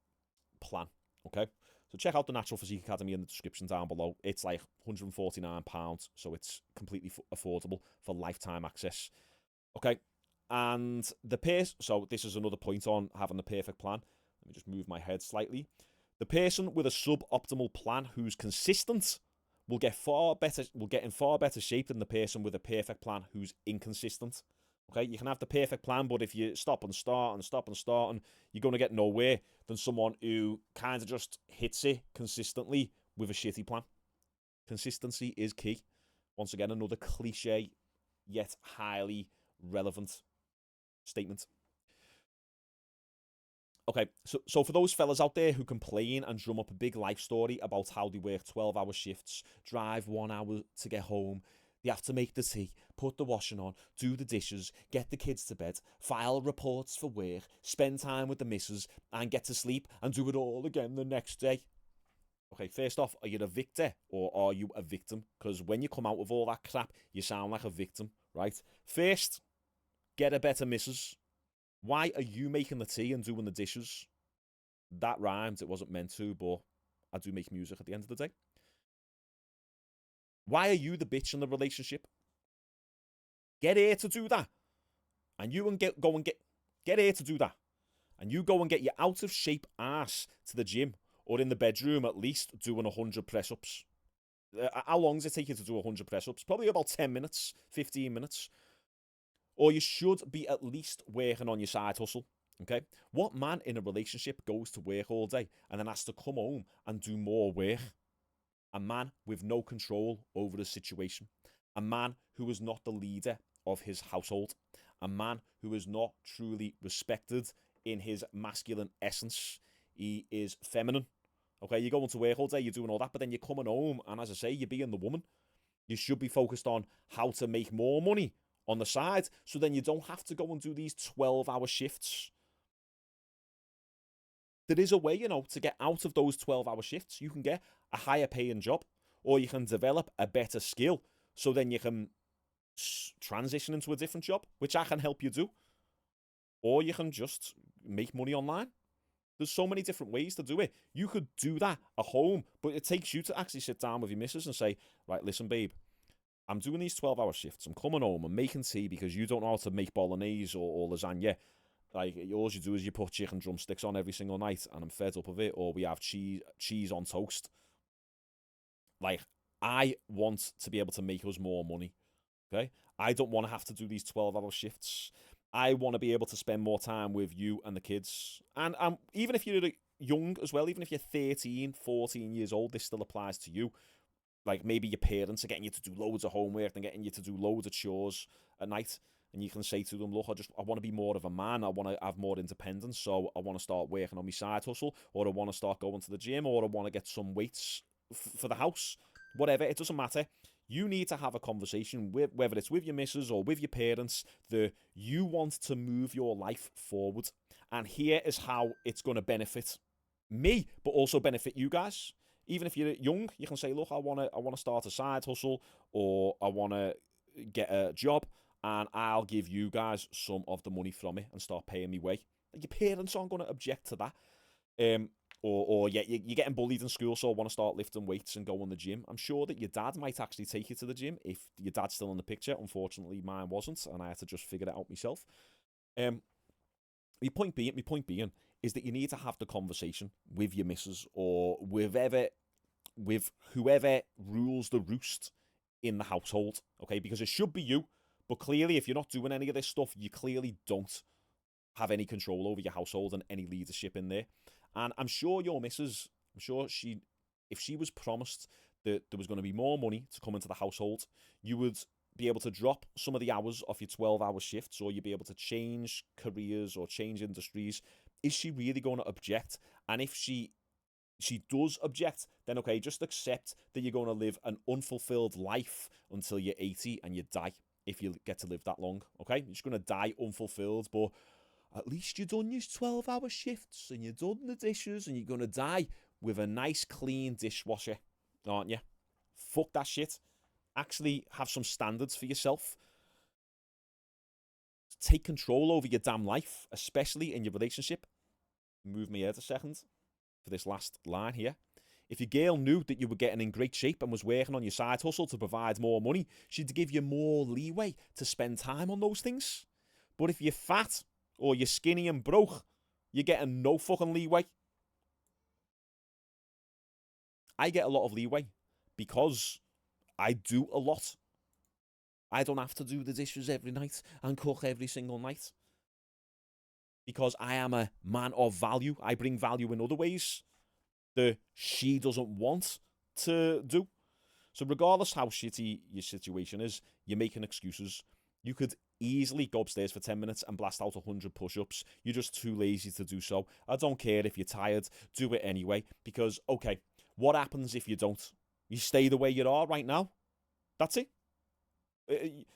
plan. Okay? So check out the Natural Physique Academy in the description down below. It's like £149, so it's completely affordable for lifetime access. Okay, and so this is another point on having the perfect plan. Let me just move my head slightly. The person with a suboptimal plan who's consistent will get in far better shape than the person with a perfect plan who's inconsistent. Okay, you can have the perfect plan, but if you stop and start and stop and start, and you're going to get nowhere than someone who kind of just hits it consistently with a shitty plan. Consistency is key. Once again, another cliche yet highly relevant statement. Okay, so for those fellas out there who complain and drum up a big life story about how they work 12-hour shifts, drive 1 hour to get home, they have to make the tea, put the washing on, do the dishes, get the kids to bed, file reports for work, spend time with the missus, and get to sleep and do it all again the next day. Okay, first off, are you a victor or are you a victim? Because when you come out with all that crap, you sound like a victim, right? First, get a better missus. Why are you making the tea and doing the dishes? That rhymed. It wasn't meant to, but I do make music at the end of the day. Why are you the bitch in the relationship? Get her to do that. And you get her to do that. And you go and get your out of shape ass to the gym, or in the bedroom at least, doing 100 press-ups. How long does it take you to do 100 press-ups? Probably about 10 minutes, 15 minutes. Or you should be at least working on your side hustle. Okay? What man in a relationship goes to work all day and then has to come home and do more work? A man with no control over the situation. A man who is not the leader of his household. A man who is not truly respected in his masculine essence. He is feminine. Okay, you're going to work all day, you're doing all that, but then you're coming home, and as I say, you're being the woman. You should be focused on how to make more money on the side, so then you don't have to go and do these 12-hour shifts. There is a way, to get out of those 12-hour shifts. You can get a higher paying job, or you can develop a better skill, so then you can transition into a different job, which I can help you do. Or you can just make money online. There's so many different ways to do it. You could do that at home, but it takes you to actually sit down with your missus and say, right, listen, babe, I'm doing these 12-hour shifts. I'm coming home, I'm making tea because you don't know how to make bolognese or lasagna. Like, all you do is you put chicken drumsticks on every single night, and I'm fed up of it. Or we have cheese on toast. Like, I want to be able to make us more money, okay? I don't want to have to do these 12-hour shifts. I want to be able to spend more time with you and the kids. And even if you're young as well, even if you're 13, 14 years old, this still applies to you. Like, maybe your parents are getting you to do loads of homework and getting you to do loads of chores at night. And you can say to them, look, I want to be more of a man. I want to have more independence. So I want to start working on my side hustle, or I want to start going to the gym, or I want to get some weights for the house. Whatever, it doesn't matter. You need to have a conversation with, whether it's with your missus or with your parents, that you want to move your life forward. And here is how it's going to benefit me, but also benefit you guys. Even if you're young, you can say, look, I want to start a side hustle, or I want to get a job, and I'll give you guys some of the money from it and start paying me way. Your parents aren't going to object to that. Or you're getting bullied in school, so I want to start lifting weights and go on the gym. I'm sure that your dad might actually take you to the gym if your dad's still in the picture. Unfortunately, mine wasn't, and I had to just figure it out myself. Um, my point being is that you need to have the conversation with your missus or with whoever rules the roost in the household, okay? Because it should be you, but clearly, if you're not doing any of this stuff, you clearly don't have any control over your household and any leadership in there. And I'm sure your missus, if she was promised that there was going to be more money to come into the household, you would be able to drop some of the hours off your 12-hour shifts, or you'd be able to change careers or change industries. Is she really going to object? And if she does object, then okay, just accept that you're going to live an unfulfilled life until you're 80 and you die, if you get to live that long, okay? You're just going to die unfulfilled, but at least you've done your 12-hour shifts and you've done the dishes, and you're going to die with a nice clean dishwasher, aren't you? Fuck that shit. Actually have some standards for yourself. Take control over your damn life, especially in your relationship. Move my head a second for this last line here. If your girl knew that you were getting in great shape and was working on your side hustle to provide more money, she'd give you more leeway to spend time on those things. But if you're fat or you're skinny and broke, you're getting no fucking leeway. I get a lot of leeway because I do a lot. I don't have to do the dishes every night and cook every single night, because I am a man of value. I bring value in other ways that she doesn't want to do. So regardless how shitty your situation is, you're making excuses. You could easily go upstairs for 10 minutes and blast out 100 push-ups. You're just too lazy to do so. I don't care if you're tired. Do it anyway, because, okay, what happens if you don't? You stay the way you are right now. That's it.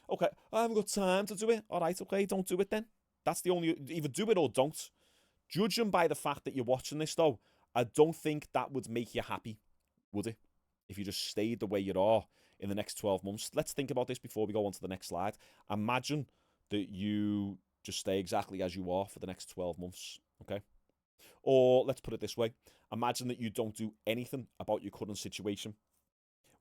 Okay, I haven't got time to do it. All right, okay, don't do it then. That's the only... Either do it or don't. Judging by the fact that you're watching this, though, I don't think that would make you happy, would it? If you just stayed the way you are in the next 12 months. Let's think about this before we go on to the next slide. Imagine that you just stay exactly as you are for the next 12 months, okay? Or let's put it this way. Imagine that you don't do anything about your current situation.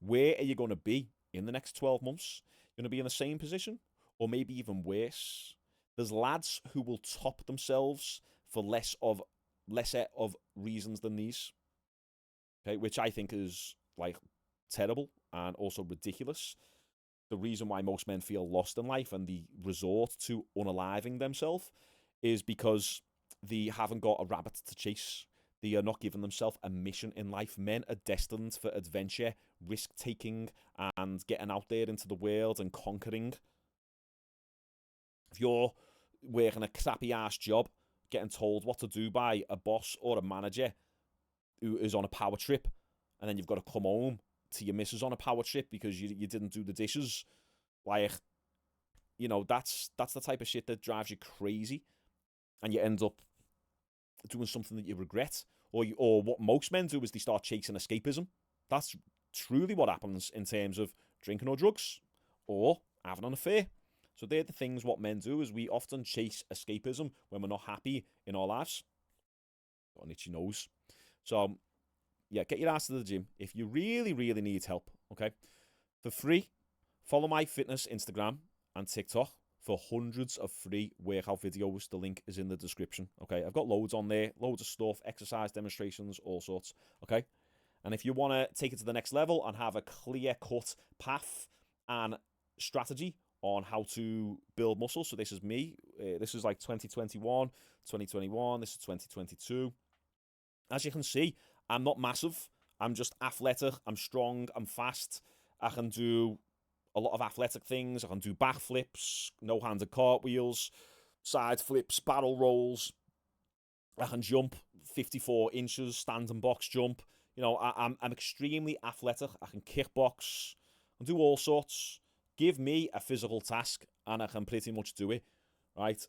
Where are you going to be in the next 12 months? You're going to be in the same position, or maybe even worse. There's lads who will top themselves for lesser of reasons than these, okay, which I think is like terrible and also ridiculous. The reason why most men feel lost in life and they resort to unaliving themselves is because they haven't got a rabbit to chase. They are not giving themselves a mission in life. Men are destined for adventure, risk-taking, and getting out there into the world and conquering. If you're working a crappy-ass job, getting told what to do by a boss or a manager who is on a power trip, and then you've got to come home to your missus on a power trip because you didn't do the dishes, like, you know, that's the type of shit that drives you crazy, and you end up doing something that you regret, or what most men do is they start chasing escapism. That's truly what happens in terms of drinking or drugs or having an affair. So they're the things what men do, is we often chase escapism when we're not happy in our lives. Got an itchy nose. So yeah, get your ass to the gym if you really, really need help, okay? For free, follow my fitness Instagram and TikTok for hundreds of free workout videos. The link is in the description, okay? I've got loads on there, loads of stuff, exercise demonstrations, all sorts, okay? And if you want to take it to the next level and have a clear-cut path and strategy on how to build muscle, so this is me. This is like 2021, this is 2022. As you can see, I'm not massive. I'm just athletic. I'm strong. I'm fast. I can do a lot of athletic things. I can do backflips, no-handed cartwheels, side flips, barrel rolls. I can jump 54 inches, standing box jump. You know, I'm extremely athletic. I can kickbox. I can do all sorts. Give me a physical task and I can pretty much do it, right?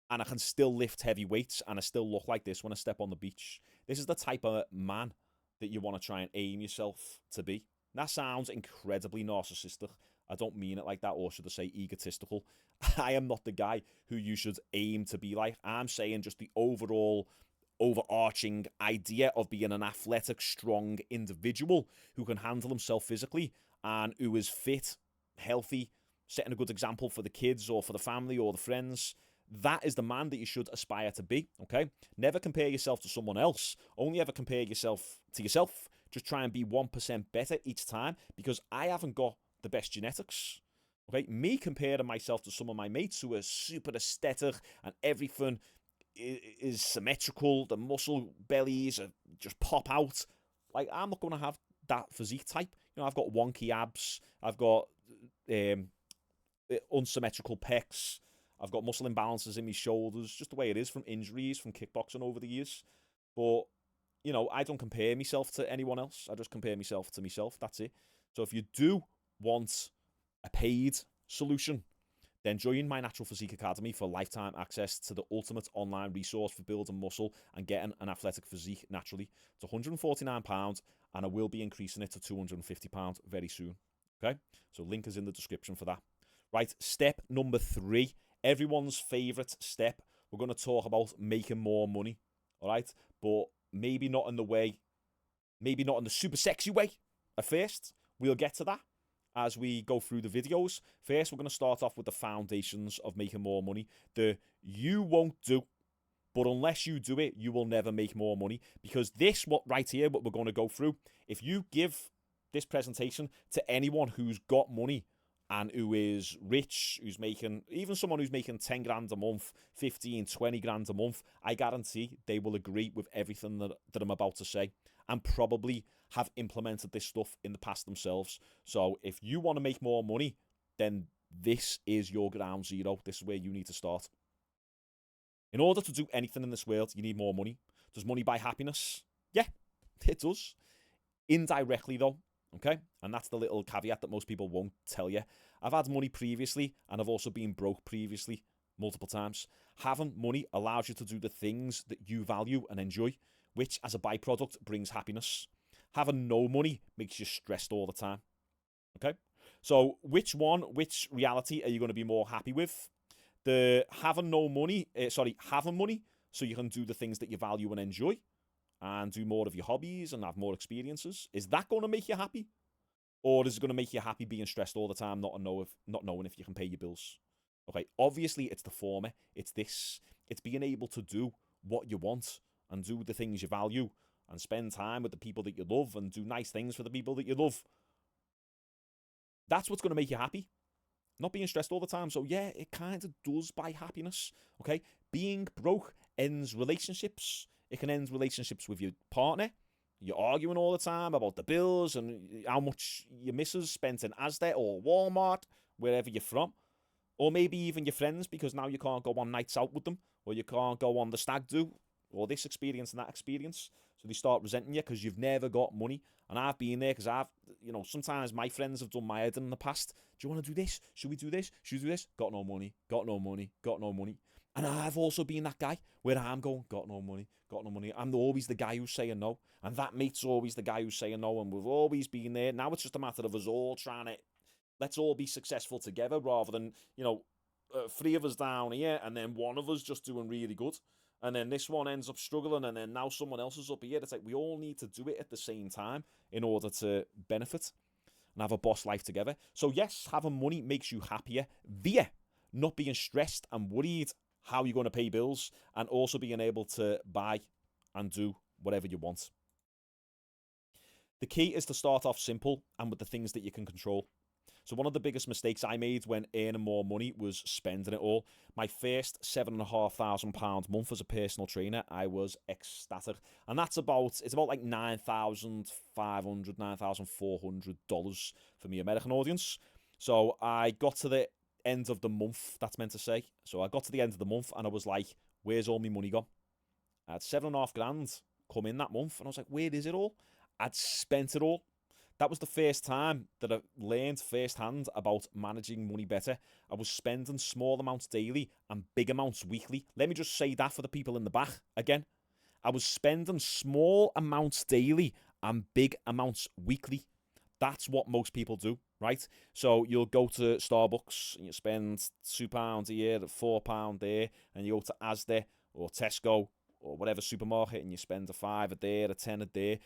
And I can still lift heavy weights and I still look like this when I step on the beach. This is the type of man that you want to try and aim yourself to be. That sounds incredibly narcissistic. I don't mean it like that, or should I say egotistical. I am not the guy who you should aim to be like. I'm saying just the overall overarching idea of being an athletic, strong individual who can handle himself physically and who is fit, healthy, setting a good example for the kids or for the family or the friends. That is the man that you should aspire to be, okay? Never compare yourself to someone else. Only ever compare yourself to yourself. Just try and be 1% better each time, because I haven't got the best genetics. Okay, me comparing myself to some of my mates who are super aesthetic and everything is symmetrical, the muscle bellies are just pop out. Like, I'm not going to have that physique type. You know, I've got wonky abs, I've got unsymmetrical pecs, I've got muscle imbalances in my shoulders, just the way it is from injuries, from kickboxing over the years. But, you know, I don't compare myself to anyone else. I just compare myself to myself. That's it. So if you do want a paid solution, then join my Natural Physique Academy for lifetime access to the ultimate online resource for building muscle and getting an athletic physique naturally. It's £149, and I will be increasing it to £250 very soon. Okay? So link is in the description for that. Right, step number 3, everyone's favourite step. We're going to talk about making more money, all right? But maybe not in the super sexy way at first. We'll get to that as we go through the videos. First, we're going to start off with the foundations of making more money. The you won't do, but unless you do it, you will never make more money. Because this, what we're going to go through, if you give this presentation to anyone who's got money and who is rich, who's making, even someone who's making 10 grand a month, 15, 20 grand a month, I guarantee they will agree with everything that I'm about to say, and probably have implemented this stuff in the past themselves. So if you want to make more money, then this is your ground zero. This is where you need to start. In order to do anything in this world, you need more money. Does money buy happiness? Yeah, it does. Indirectly, though, okay? And that's the little caveat that most people won't tell you. I've had money previously, and I've also been broke previously, multiple times. Having money allows you to do the things that you value and enjoy, which as a byproduct brings happiness. Having no money makes you stressed all the time. Okay? So which reality are you going to be more happy with? The having money so you can do the things that you value and enjoy and do more of your hobbies and have more experiences. Is that going to make you happy? Or is it going to make you happy being stressed all the time, not knowing if you can pay your bills? Okay, obviously it's the former. It's this. It's being able to do what you want and do the things you value and spend time with the people that you love and do nice things for the people that you love. That's what's going to make you happy. Not being stressed all the time. So yeah, it kind of does buy happiness. Okay, being broke ends relationships. It can end relationships with your partner. You're arguing all the time about the bills and how much your missus spent in Asda or Walmart, wherever you're from. Or maybe even your friends, because now you can't go on nights out with them, or you can't go on the stag do, or this experience and that experience. So they start resenting you because you've never got money. And I've been there because sometimes my friends have done my head in the past. Do you want to do this? Should we do this? Should we do this? Got no money. Got no money. Got no money. And I've also been that guy where I'm going, got no money. Got no money. I'm always the guy who's saying no. And that mate's always the guy who's saying no. And we've always been there. Now it's just a matter of us all trying to, let's all be successful together rather than, 3 of us down here and then one of us just doing really good. And then this one ends up struggling, and then now someone else is up here. It's like we all need to do it at the same time in order to benefit and have a boss life together. So yes, having money makes you happier via not being stressed and worried how you're going to pay bills, and also being able to buy and do whatever you want. The key is to start off simple and with the things that you can control. So one of the biggest mistakes I made when earning more money was spending it all. My first £7,500 month as a personal trainer, I was ecstatic. And it's about like $9,500, $9,400 for me American audience. So I got to the end of the month, that's meant to say. So I got to the end of the month and I was like, where's all my money gone? I had £7,500 come in that month and I was like, where is it all? I'd spent it all. That was the first time that I learned firsthand about managing money better. I was spending small amounts daily and big amounts weekly. Let me just say that for the people in the back again. I was spending small amounts daily and big amounts weekly. That's what most people do, right? So you'll go to Starbucks and you spend £2 here, £4 there, and you go to Asda or Tesco or whatever supermarket, and you spend a £5 a day, a £10 a day,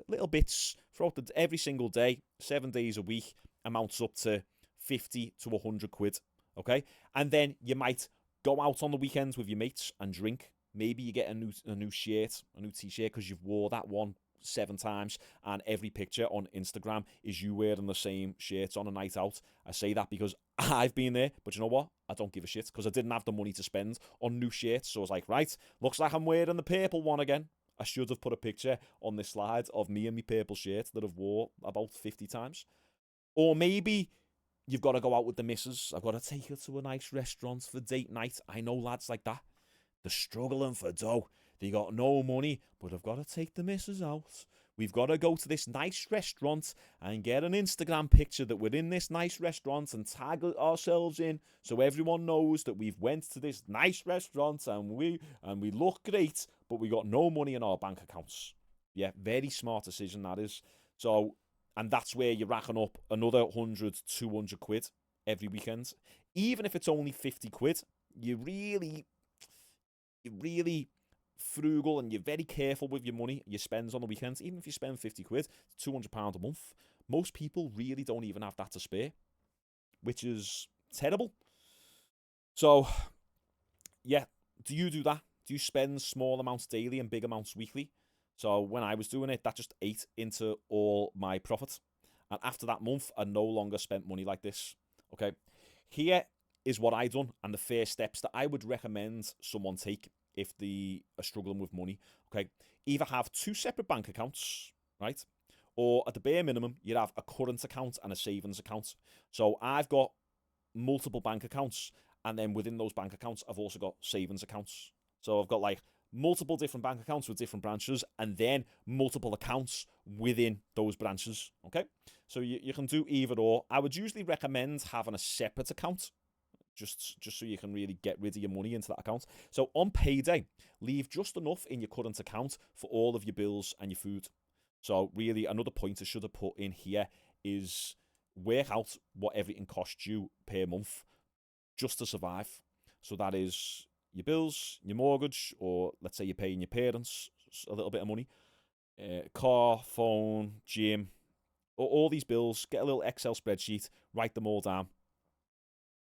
little bits throughout every single day, 7 days a week, amounts up to 50 to 100 quid, okay? And then you might Go out on the weekends with your mates and drink. Maybe you get a new shirt, a new t-shirt because you've wore that one 7 times, and every picture on Instagram is you wearing the same shirts on a night out. I say that because I've been there, but you know what? I don't give a shit because I didn't have the money to spend on new shirts. So I was like, right, looks like I'm wearing the purple one again. I should have put a picture on this slide of me and my purple shirt that I've wore about 50 times. Or maybe you've got to go out with the missus. I've got to take her to a nice restaurant for date night. I know lads like that. They're struggling for dough. They got no money, but I've got to take the missus out. We've got to go to this nice restaurant and get an Instagram picture that we're in this nice restaurant and tag ourselves in so everyone knows that we've went to this nice restaurant and we look great, but we got no money in our bank accounts. Yeah, very smart decision that is. So, and that's where you're racking up another 100, 200 quid every weekend. Even if it's only 50 quid, you're really frugal and you're very careful with your money you spend on the weekends. Even if you spend 50 quid, £200 a month, most people really don't even have that to spare, which is terrible. So, yeah, do you do that? Do you spend small amounts daily and big amounts weekly? So when I was doing it, that just ate into all my profit. And after that month, I no longer spent money like this. Okay, here is what I done and the first steps that I would recommend someone take if they are struggling with money. Okay, either have 2 separate bank accounts, right? Or at the bare minimum, you'd have a current account and a savings account. So I've got multiple bank accounts, and then within those bank accounts, I've also got savings accounts. So I've got like multiple different bank accounts with different branches, and then multiple accounts within those branches. Okay, so you can do either or. I would usually recommend having a separate account, just so you can really get rid of your money into that account. So on payday, leave just enough in your current account for all of your bills and your food. So really, another point I should have put in here is work out what everything costs you per month just to survive. So that is your bills, your mortgage, or let's say you're paying your parents a little bit of money, car, phone, gym, all these bills. Get a little Excel spreadsheet, write them all down.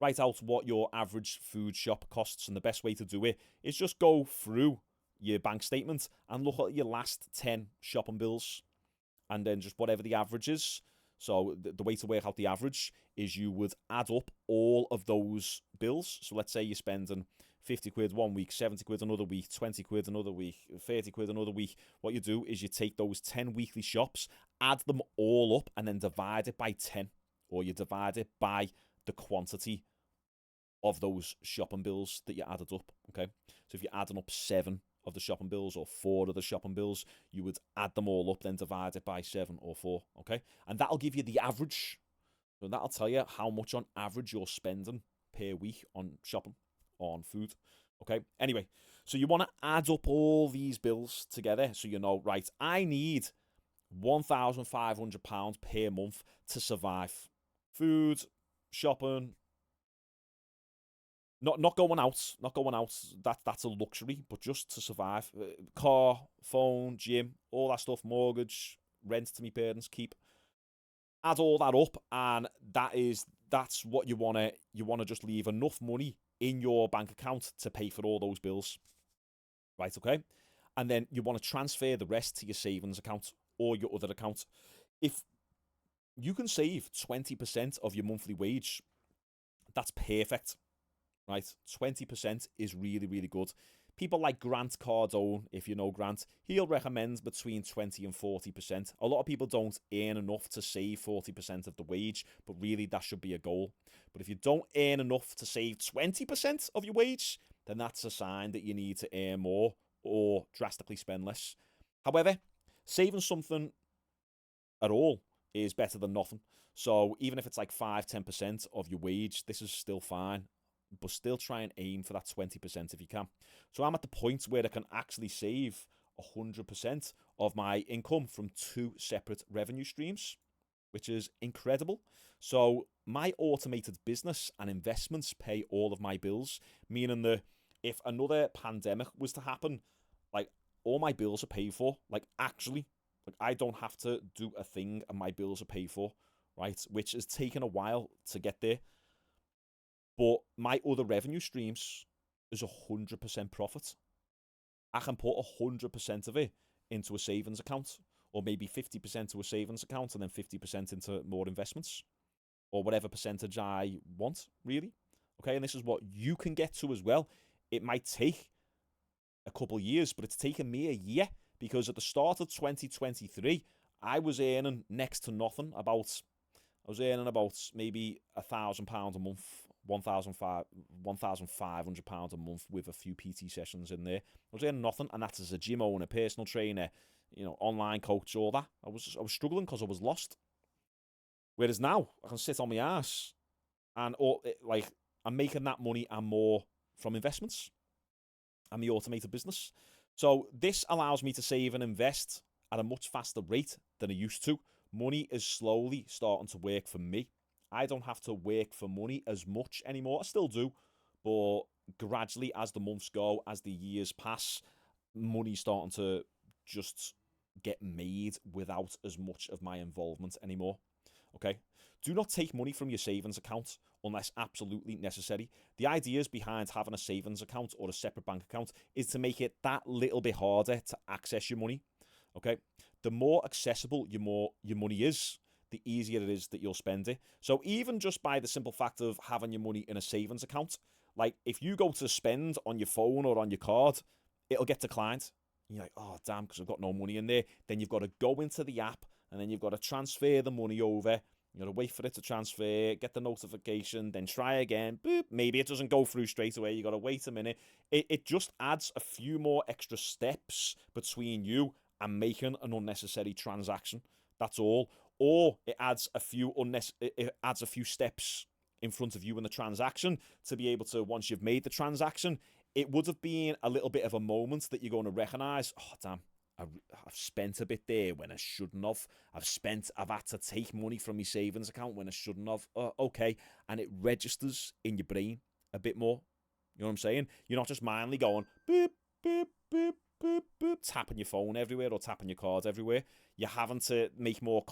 Write out what your average food shop costs, and the best way to do it is just go through your bank statement and look at your last 10 shopping bills, and then just whatever the average is. So the way to work out the average is you would add up all of those bills. So let's say you're spending 50 quid one week, 70 quid another week, 20 quid another week, 30 quid another week. What you do is you take those 10 weekly shops, add them all up, and then divide it by 10, or you divide it by the quantity of those shopping bills that you added up. Okay, so if you're adding up 7 of the shopping bills or 4 of the shopping bills, you would add them all up, then divide it by 7 or 4. Okay, and that'll give you the average. So that'll tell you how much on average you're spending per week on shopping, on food. Okay, anyway, so you want to add up all these bills together so you know, right, I need £1,500 per month to survive. Food, shopping, not going out. That's a luxury, but just to survive. Car, phone, gym, all that stuff, mortgage, rent to my parents, keep. Add all that up, and that's what you wanna just leave enough money in your bank account to pay for all those bills. Right, okay? And then you want to transfer the rest to your savings account or your other account. If you can save 20% of your monthly wage, that's perfect. Right, 20% is really, really good. People like Grant Cardone, if you know Grant, he'll recommend between 20 and 40%. A lot of people don't earn enough to save 40% of the wage, but really that should be a goal. But if you don't earn enough to save 20% of your wage, then that's a sign that you need to earn more or drastically spend less. However, saving something at all is better than nothing. So even if it's like 5-10% of your wage, this is still fine. But still try and aim for that 20% if you can. So I'm at the point where I can actually save 100% of my income from 2 separate revenue streams, which is incredible. So my automated business and investments pay all of my bills, meaning that if another pandemic was to happen, like all my bills are paid for. Like actually, like I don't have to do a thing and my bills are paid for, right? Which has taken a while to get there. But my other revenue streams is 100% profit. I can put 100% of it into a savings account, or maybe 50% to a savings account and then 50% into more investments, or whatever percentage I want, really. Okay, and this is what you can get to as well. It might take a couple of years, but it's taken me a year, because at the start of 2023, I was earning next to nothing. I was earning about maybe £1,000 a month, £1,500 a month with a few PT sessions in there. I was earning nothing, and that's as a gym owner, personal trainer, online coach, all that. I was struggling because I was lost. Whereas now I can sit on my ass and I'm making that money and more from investments and the automated business. So this allows me to save and invest at a much faster rate than I used to. Money is slowly starting to work for me. I don't have to work for money as much anymore. I still do, but gradually, as the months go, as the years pass, money's starting to just get made without as much of my involvement anymore. Okay? Do not take money from your savings account unless absolutely necessary. The ideas behind having a savings account or a separate bank account is to make it that little bit harder to access your money. Okay? The more accessible your money is, the easier it is that you'll spend it. So even just by the simple fact of having your money in a savings account, like if you go to spend on your phone or on your card, it'll get declined. You're like, oh, damn, because I've got no money in there. Then you've got to go into the app, and then you've got to transfer the money over. You've got to wait for it to transfer, get the notification, then try again. Boop, maybe it doesn't go through straight away. You've got to wait a minute. It just adds a few more extra steps between you and making an unnecessary transaction. That's all. Or it adds a few steps in front of you in the transaction to be able to, once you've made the transaction, it would have been a little bit of a moment that you're going to recognize, oh, damn, I've spent a bit there when I shouldn't have. I've had to take money from my savings account when I shouldn't have. Okay. And it registers in your brain a bit more. You know what I'm saying? You're not just mindly going, boop, boop, boop, boop, boop, tapping your phone everywhere or tapping your cards everywhere. You're having to make you're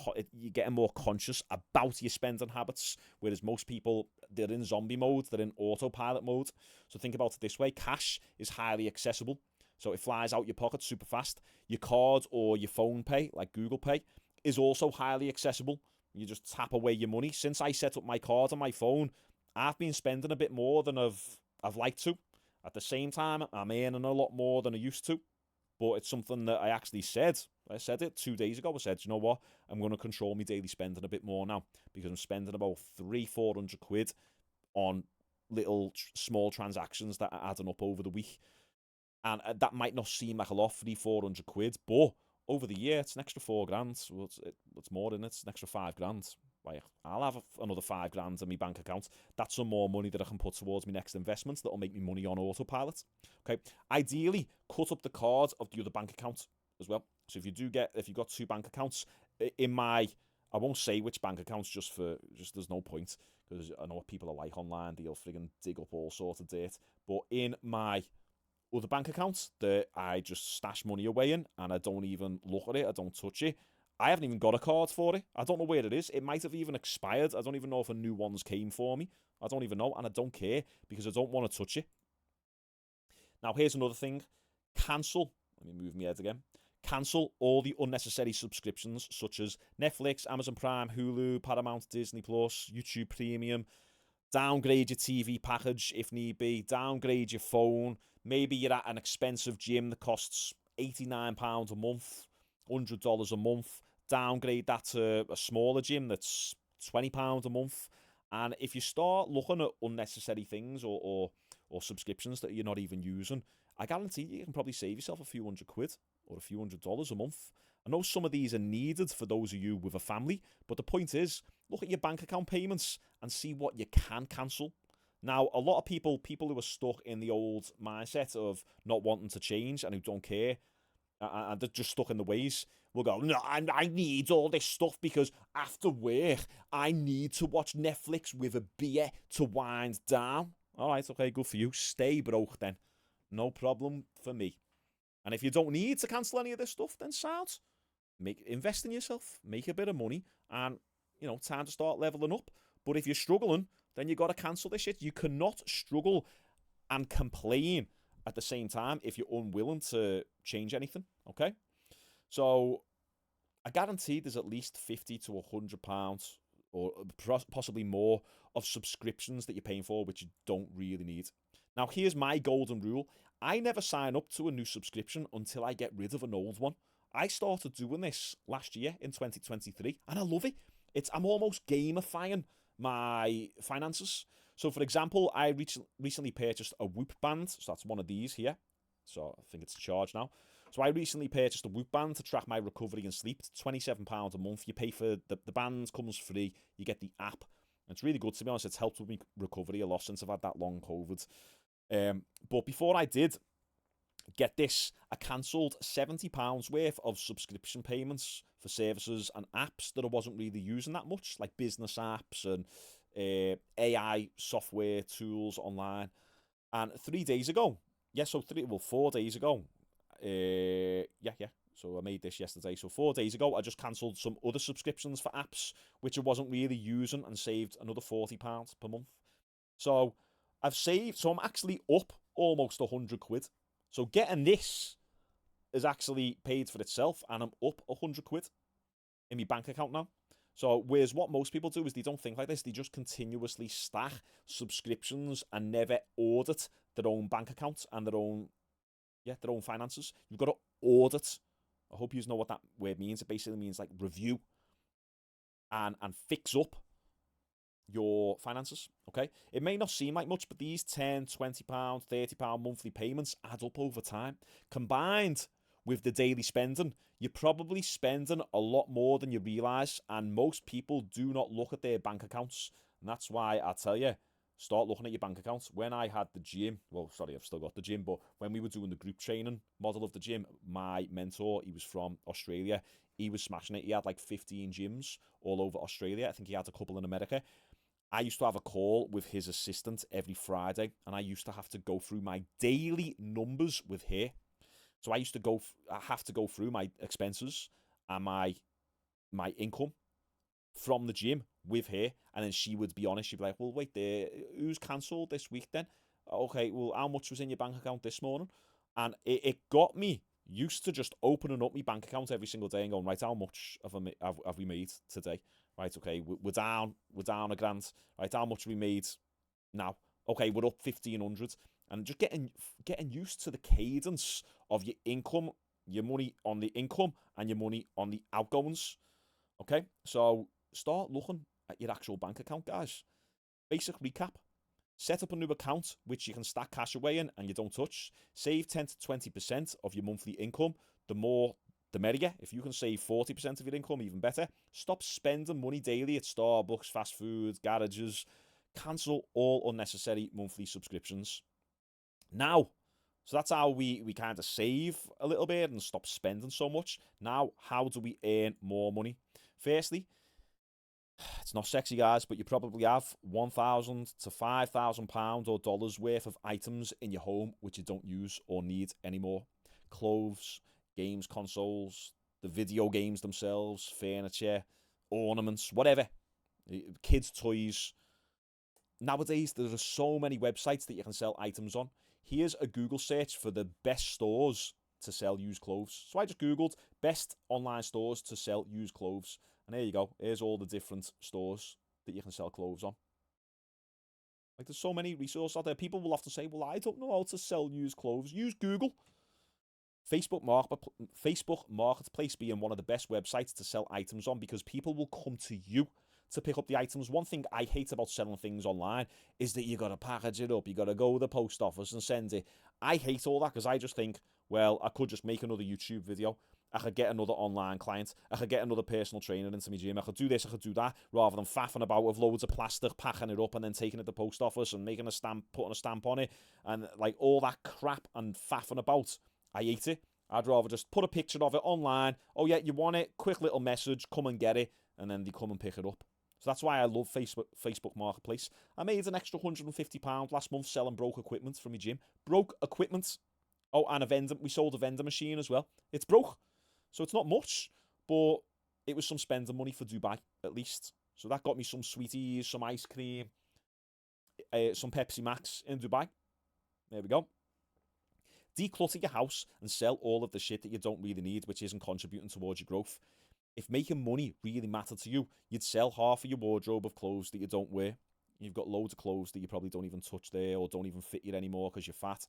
getting more conscious about your spending habits, whereas most people, they're in zombie mode, they're in autopilot mode. So think about it this way. Cash is highly accessible. So it flies out your pocket super fast. Your card or your phone pay, like Google Pay, is also highly accessible. You just tap away your money. Since I set up my card on my phone, I've been spending a bit more than I've liked to. At the same time, I'm earning a lot more than I used to. But it's something that I actually said. I said it 2 days ago. I said, you know what? I'm going to control my daily spending a bit more now, because I'm spending about 300-400 quid on little small transactions that are adding up over the week. And that might not seem like a lot, 300-400 quid, but over the year, it's an extra £4,000. Well, it's more than it. It's an extra £5,000. Like, I'll have another £5,000 in my bank account. That's some more money that I can put towards my next investments that'll make me money on autopilot. Okay. Ideally, cut up the card of the other bank account as well. So if you've got two bank accounts, I won't say which bank accounts just there's no point, because I know what people are like online. They'll friggin' dig up all sorts of dirt. But in my other bank accounts that I just stash money away in, and I don't even look at it, I don't touch it. I haven't even got a card for it. I don't know where it is. It might have even expired. I don't even know if a new one's came for me. I don't even know, and I don't care, because I don't want to touch it. Now, here's another thing. Let me move my head again. Cancel all the unnecessary subscriptions, such as Netflix, Amazon Prime, Hulu, Paramount, Disney Plus, YouTube Premium. Downgrade your TV package if need be. Downgrade your phone. Maybe you're at an expensive gym that costs £89 a month, $100 a month. Downgrade that to a smaller gym that's £20 a month. And if you start looking at unnecessary things or subscriptions that you're not even using, I guarantee you can probably save yourself a few hundred quid or a few $100s a month. I know some of these are needed for those of you with a family, but the point is, look at your bank account payments and see what you can cancel. Now, a lot of people who are stuck in the old mindset of not wanting to change and who don't care, and they're just stuck in the ways, will go, no, I need all this stuff because after work, I need to watch Netflix with a beer to wind down. All right, okay, good for you. Stay broke then. No problem for me. And if you don't need to cancel any of this stuff, then sound. Invest in yourself, make a bit of money, and, time to start leveling up. But if you're struggling, then you got to cancel this shit. You cannot struggle and complain at the same time if you're unwilling to change anything. Okay, so I guarantee there's at least 50 to £100 or possibly more of subscriptions that you're paying for which you don't really need. Now, here's my golden rule. I never sign up to a new subscription until I get rid of an old one. I started doing this last year in 2023 and I love it. I'm almost gamifying my finances. So, for example, I recently purchased a Whoop band. So that's one of these here. So I think it's charged now. So I recently purchased a Whoop band to track my recovery and sleep. It's £27 a month. You pay for the band, comes free. You get the app. And it's really good, to be honest. It's helped with me recovery a lot since I've had that long COVID. But before I did, get this, I cancelled £70 worth of subscription payments for services and apps that I wasn't really using that much, like business apps and AI software tools online. And 3 days ago, 4 days ago, so I made this yesterday. So 4 days ago, I just cancelled some other subscriptions for apps which I wasn't really using and saved another £40 per month. So I've saved, so I'm actually up almost 100 quid. So getting this is actually paid for itself and I'm up 100 quid in my bank account now. So whereas what most people do is they don't think like this. They just continuously stack subscriptions and never audit their own bank accounts and their own finances. You've got to audit. I hope you know what that word means. It basically means like review and fix up your finances. Okay, it may not seem like much, but these £10, £20, £30 monthly payments add up over time. Combined with the daily spending, you're probably spending a lot more than you realise, and most people do not look at their bank accounts. And that's why I tell you, start looking at your bank accounts. When I had the gym, I've still got the gym, but when we were doing the group training model of the gym, my mentor, he was from Australia. He was smashing it. He had like 15 gyms all over Australia. I think he had a couple in America. I used to have a call with his assistant every Friday, and I used to have to go through my daily numbers with her. So I have to go through my expenses and my income from the gym with her, and then she would be honest. She'd be like, "Well, wait, there, who's cancelled this week then? Okay, well, how much was in your bank account this morning?" And it got me used to just opening up my bank account every single day and going, right, how much have we made today? Right, okay, we're down a grand. Right, how much have we made now? Okay, we're up 1,500, and just getting used to the cadence of your income, your money on the income, and your money on the outgoings. Okay, so start looking at your actual bank account, guys. Basic recap. Set up a new account which you can stack cash away in and you don't touch. Save 10 to 20% of your monthly income. The more, the merrier. If you can save 40% of your income, even better. Stop spending money daily at Starbucks, fast food, garages. Cancel all unnecessary monthly subscriptions. Now, so that's how we kind of save a little bit and stop spending so much. Now, how do we earn more money? Firstly, it's not sexy, guys, but you probably have £1,000 to £5,000 or dollars worth of items in your home which you don't use or need anymore. Clothes, games consoles, the video games themselves, furniture, ornaments, whatever. Kids' toys. Nowadays, there are so many websites that you can sell items on. Here's a Google search for the best stores to sell used clothes. So I just Googled best online stores to sell used clothes. And there you go. Here's all the different stores that you can sell clothes on. Like, there's so many resources out there. People will often say, well, I don't know how to sell used clothes. Use Google. Facebook Marketplace being one of the best websites to sell items on because people will come to you to pick up the items. One thing I hate about selling things online is that you got to package it up. You got to go to the post office and send it. I hate all that because I just think, well, I could just make another YouTube video. I could get another online client. I could get another personal trainer into my gym. I could do this, I could do that, rather than faffing about with loads of plastic, packing it up and then taking it to the post office and making a stamp, putting a stamp on it, and like all that crap and faffing about. I hate it. I'd rather just put a picture of it online. Oh yeah, you want it? Quick little message, come and get it, and then they come and pick it up. So that's why I love Facebook Marketplace. I made an extra £150 last month selling broke equipment from my gym. Broke equipment. Oh, and we sold a vendor machine as well. It's broke. So it's not much, but it was some spending money for Dubai, at least. So that got me some sweeties, some ice cream, some Pepsi Max in Dubai. There we go. Declutter your house and sell all of the shit that you don't really need, which isn't contributing towards your growth. If making money really mattered to you, you'd sell half of your wardrobe of clothes that you don't wear. You've got loads of clothes that you probably don't even touch there or don't even fit you anymore because you're fat.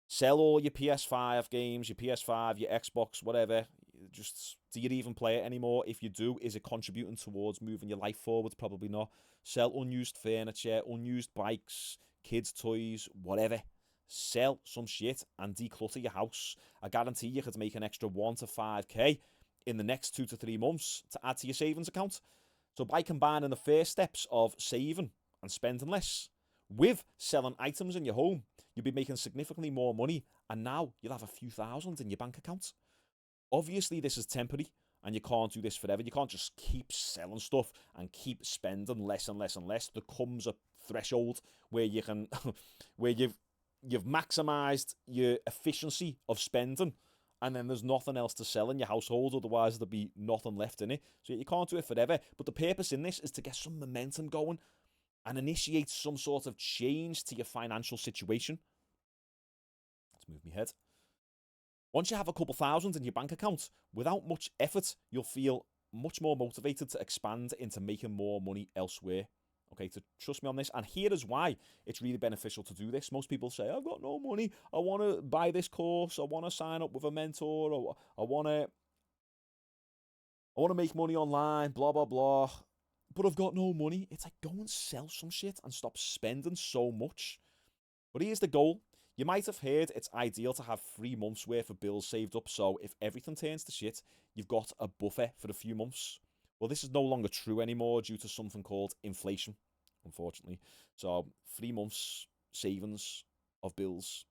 Sell all your PS5 games, your PS5, your Xbox, whatever. Just, do you even play it anymore? If you do, is it contributing towards moving your life forward? Probably not. Sell unused furniture, unused bikes, kids' toys, whatever. Sell some shit and declutter your house. I guarantee you could make an extra 1 to 5k in the next 2 to 3 months to add to your savings account. So by combining the first steps of saving and spending less with selling items in your home, you'll be making significantly more money, and now you'll have a few thousand in your bank account. Obviously, this is temporary, and you can't do this forever. You can't just keep selling stuff and keep spending less and less and less. There comes a threshold where you can, where you've maximized your efficiency of spending, and then there's nothing else to sell in your household, otherwise there'll be nothing left in it. So you can't do it forever. But the purpose in this is to get some momentum going and initiate some sort of change to your financial situation. Let's move my head. Once you have a couple thousand in your bank account, without much effort, you'll feel much more motivated to expand into making more money elsewhere. Okay, to trust me on this. And here is why it's really beneficial to do this. Most people say, I've got no money. I want to buy this course. I want to sign up with a mentor. Or I want to make money online, blah, blah, blah. But I've got no money. It's like, go and sell some shit and stop spending so much. But here's the goal. You might have heard it's ideal to have 3 months worth of bills saved up, so if everything turns to shit, you've got a buffer for a few months. Well, this is no longer true anymore due to something called inflation, unfortunately. So 3 months savings of bills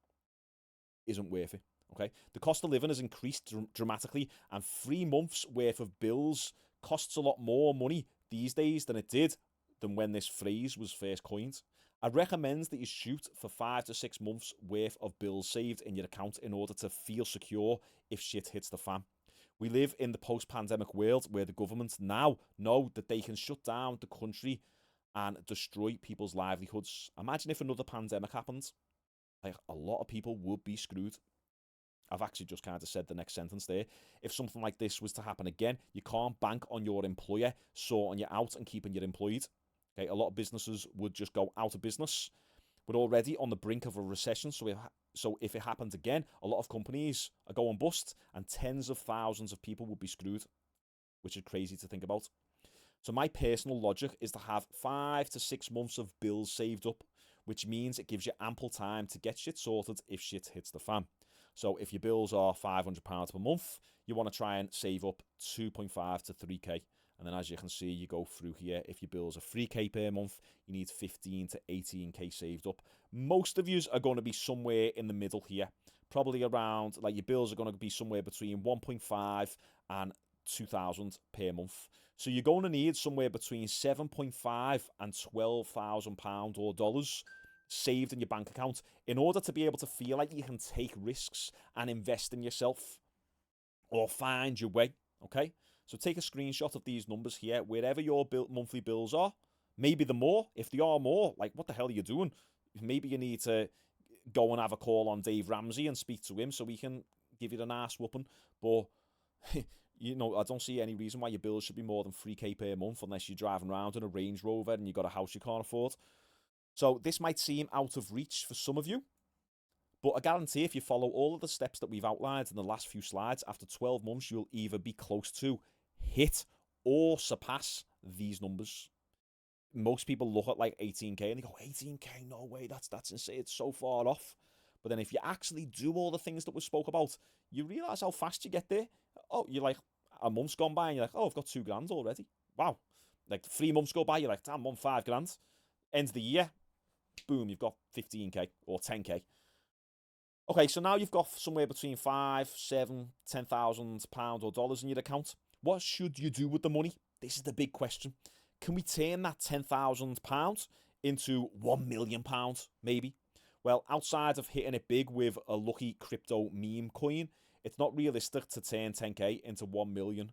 isn't worth it, okay? The cost of living has increased dramatically, and 3 months worth of bills costs a lot more money these days than it did than when this phrase was first coined. I recommend that you shoot for 5 to 6 months worth of bills saved in your account in order to feel secure if shit hits the fan. We live in the post-pandemic world where the governments now know that they can shut down the country and destroy people's livelihoods. Imagine if another pandemic happened. Like, a lot of people would be screwed. I've actually just kind of said the next sentence there. If something like this was to happen again, you can't bank on your employer sorting you out and keeping you employed. Okay, a lot of businesses would just go out of business. We're already on the brink of a recession, so if it happens again, a lot of companies are going bust and tens of thousands of people would be screwed, which is crazy to think about. So my personal logic is to have 5 to 6 months of bills saved up, which means it gives you ample time to get shit sorted if shit hits the fan. So if your bills are £500 per month, you want to try and save up 2.5 to 3k. And then as you can see, you go through here. If your bills are 3k per month, you need 15 to 18k saved up. Most of you are going to be somewhere in the middle here. Probably around, like, your bills are going to be somewhere between 1.5 and 2,000 per month. So you're going to need somewhere between 7.5 and 12,000 pounds or dollars saved in your bank account in order to be able to feel like you can take risks and invest in yourself or find your way, okay? So take a screenshot of these numbers here, wherever your monthly bills are. Maybe the more. If they are more, like, what the hell are you doing? Maybe you need to go and have a call on Dave Ramsey and speak to him so he can give you an ass whooping. But, you know, I don't see any reason why your bills should be more than 3k per month unless you're driving around in a Range Rover and you've got a house you can't afford. So this might seem out of reach for some of you, but I guarantee if you follow all of the steps that we've outlined in the last few slides, after 12 months, you'll either be close to, hit, or surpass these numbers. Most people look at like 18k and they go, 18k, no way, that's insane, it's so far off. But then if you actually do all the things that we spoke about, you realise how fast you get there. Oh, you're like, a month's gone by and you're like, oh, I've got 2 grand already. Wow. Like 3 months go by, you're like, damn, I'm on 5 grand. End of the year, boom, you've got 15k or 10k. Okay, so now you've got somewhere between 5, 7, 10,000 pounds or dollars in your account. What should you do with the money? This is the big question. Can we turn that £10,000 into £1 million, maybe? Well, outside of hitting it big with a lucky crypto meme coin, it's not realistic to turn 10k into 1 million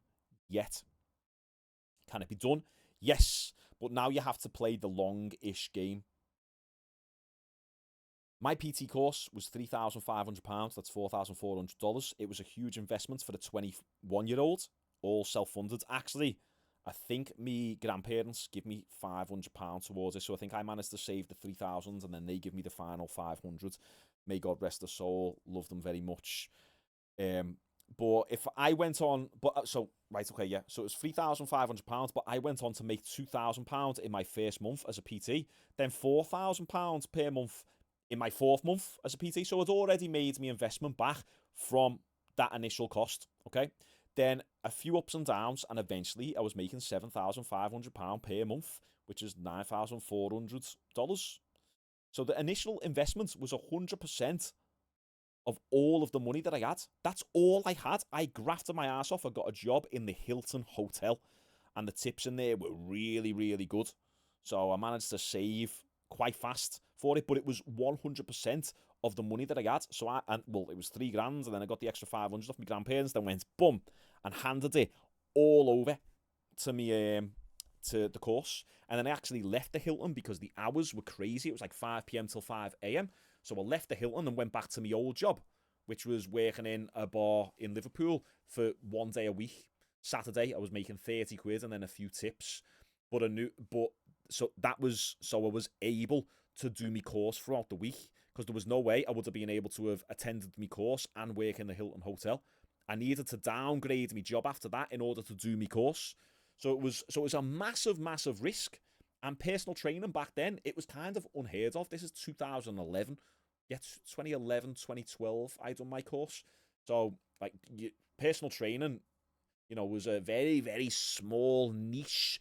yet. Can it be done? Yes, but now you have to play the long-ish game. My PT course was £3,500. That's $4,400. It was a huge investment for the 21-year-old, all self-funded. Actually, I think me grandparents give me £500 towards it, so I think I managed to save the 3,000, and then they give me the final 500. May God rest their soul. Love them very much. But if I went on, so it was £3,500, but I went on to make £2,000 in my first month as a PT, then £4,000 per month in my fourth month as a PT. So it already made me investment back from that initial cost. Okay, then a few ups and downs, and eventually I was making £7,500 per month, which is $9,400. So the initial investment was 100% of all of the money that I had. That's all I had. I grafted my ass off. I got a job in the Hilton Hotel, and the tips in there were really, really good. So I managed to save quite fast for it, but it was 100% of the money that I had. So it was £3,000, and then I got the extra 500 off my grandparents, then went boom and handed it all over to me, to the course. And then I actually left the Hilton because the hours were crazy. It was like 5 p.m. till 5 a.m. So I left the Hilton and went back to my old job, which was working in a bar in Liverpool for 1 day a week. Saturday, I was making 30 quid and then a few tips. So I was able to do my course throughout the week, because there was no way I would have been able to have attended my course and work in the Hilton Hotel. I needed to downgrade my job after that in order to do my course. So it was a massive, massive risk. And personal training back then, it was kind of unheard of. This is 2011. Yeah, 2011, 2012, I done my course. So, personal training, was a very, very small niche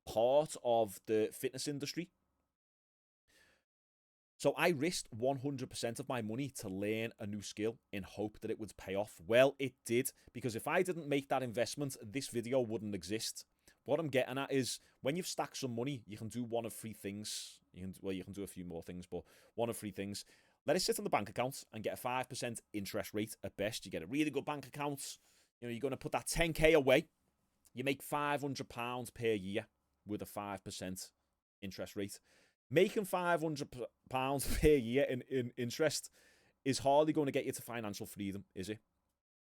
part of the fitness industry. So I risked 100% of my money to learn a new skill in hope that it would pay off. Well, it did, because if I didn't make that investment, this video wouldn't exist. What I'm getting at is, when you've stacked some money, you can do one of three things. You can do a few more things, but one of three things. Let it sit on the bank account and get a 5% interest rate at best. You get a really good bank account. You're going to put that 10k away. You make £500 per year with a 5% interest rate. Making £500 per year in interest is hardly going to get you to financial freedom, is it?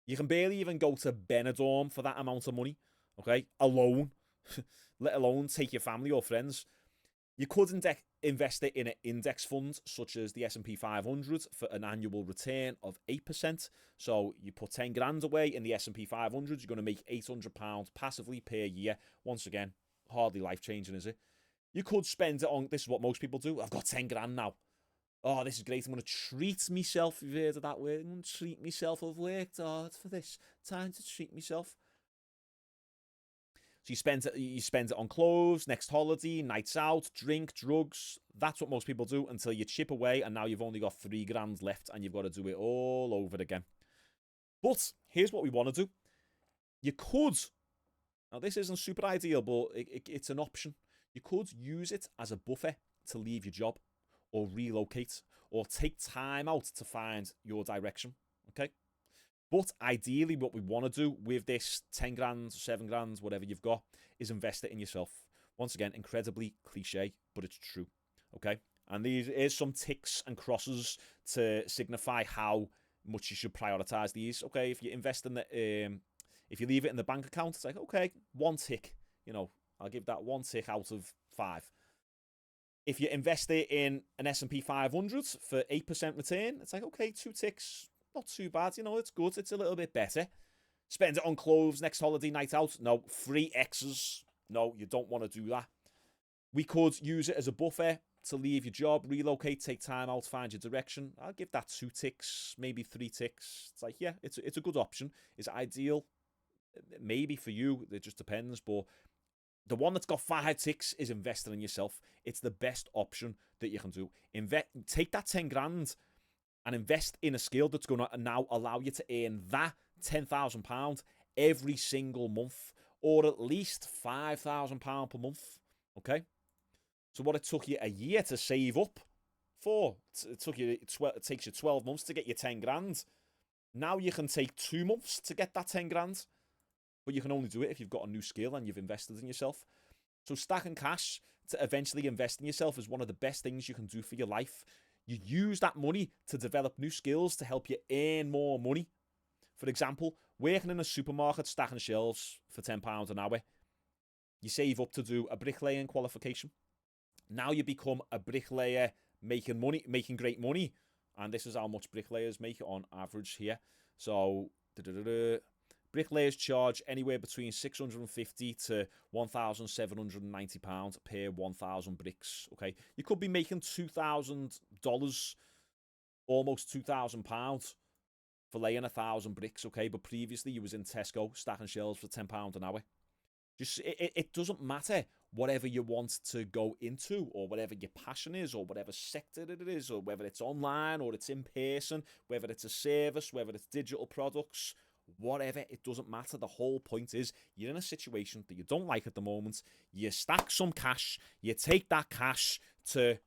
You can barely even go to Benidorm for that amount of money, okay, alone, let alone take your family or friends. You could invest it in an index fund such as the S&P 500 for an annual return of 8%. So you put 10 grand away in the S&P 500, you're going to make £800 passively per year. Once again, hardly life-changing, is it? You could spend it on, this is what most people do, I've got 10 grand now. Oh, this is great, I'm going to treat myself. You've heard of that word? I'm going to treat myself. I've worked hard for this. Time to treat myself. So you spend it on clothes, next holiday, nights out, drink, drugs. That's what most people do until you chip away, and now you've only got 3 grand left and you've got to do it all over again. But here's what we want to do. You could, now this isn't super ideal, but it's an option. You could use it as a buffer to leave your job or relocate or take time out to find your direction, okay? But ideally, what we want to do with this 10 grand, 7 grand, whatever you've got, is invest it in yourself. Once again, incredibly cliche, but it's true, okay? And these is some ticks and crosses to signify how much you should prioritize these. Okay, if you invest in the, if you leave it in the bank account, it's like, okay, 1 tick. I'll give that 1 tick out of 5. If you invest it in an S&P 500 for 8% return, it's like, okay, 2 ticks. Not too bad, it's good. It's a little bit better. Spend it on clothes, next holiday, night out. No, 3 X's. No, you don't want to do that. We could use it as a buffer to leave your job, relocate, take time out, find your direction. I'll give that 2 ticks, maybe 3 ticks. It's like, yeah, it's a good option. Is it ideal? Maybe for you, it just depends. But the one that's got 5 ticks is investing in yourself. It's the best option that you can do. Take that 10 grand and invest in a skill that's going to now allow you to earn that £10,000 every single month, or at least £5,000 per month, okay? So what it took you a year to save up for, it takes you 12 months to get your 10 grand. Now you can take 2 months to get that 10 grand, but you can only do it if you've got a new skill and you've invested in yourself. So stacking cash to eventually invest in yourself is one of the best things you can do for your life. You use that money to develop new skills to help you earn more money. For example, working in a supermarket stacking shelves for £10 an hour. You save up to do a bricklaying qualification. Now you become a bricklayer making money, making great money. And this is how much bricklayers make on average here. So, bricklayers charge anywhere between £650 to £1,790 per 1,000 bricks. Okay, you could be making $2,000, almost £2,000 for laying 1,000 bricks. Okay, but previously you was in Tesco stacking shelves for £10 an hour. Just it doesn't matter whatever you want to go into, or whatever your passion is, or whatever sector it is, or whether it's online or it's in person, whether it's a service, whether it's digital products, whatever, it doesn't matter. The whole point is you're in a situation that you don't like at the moment. You stack some cash, you take that cash to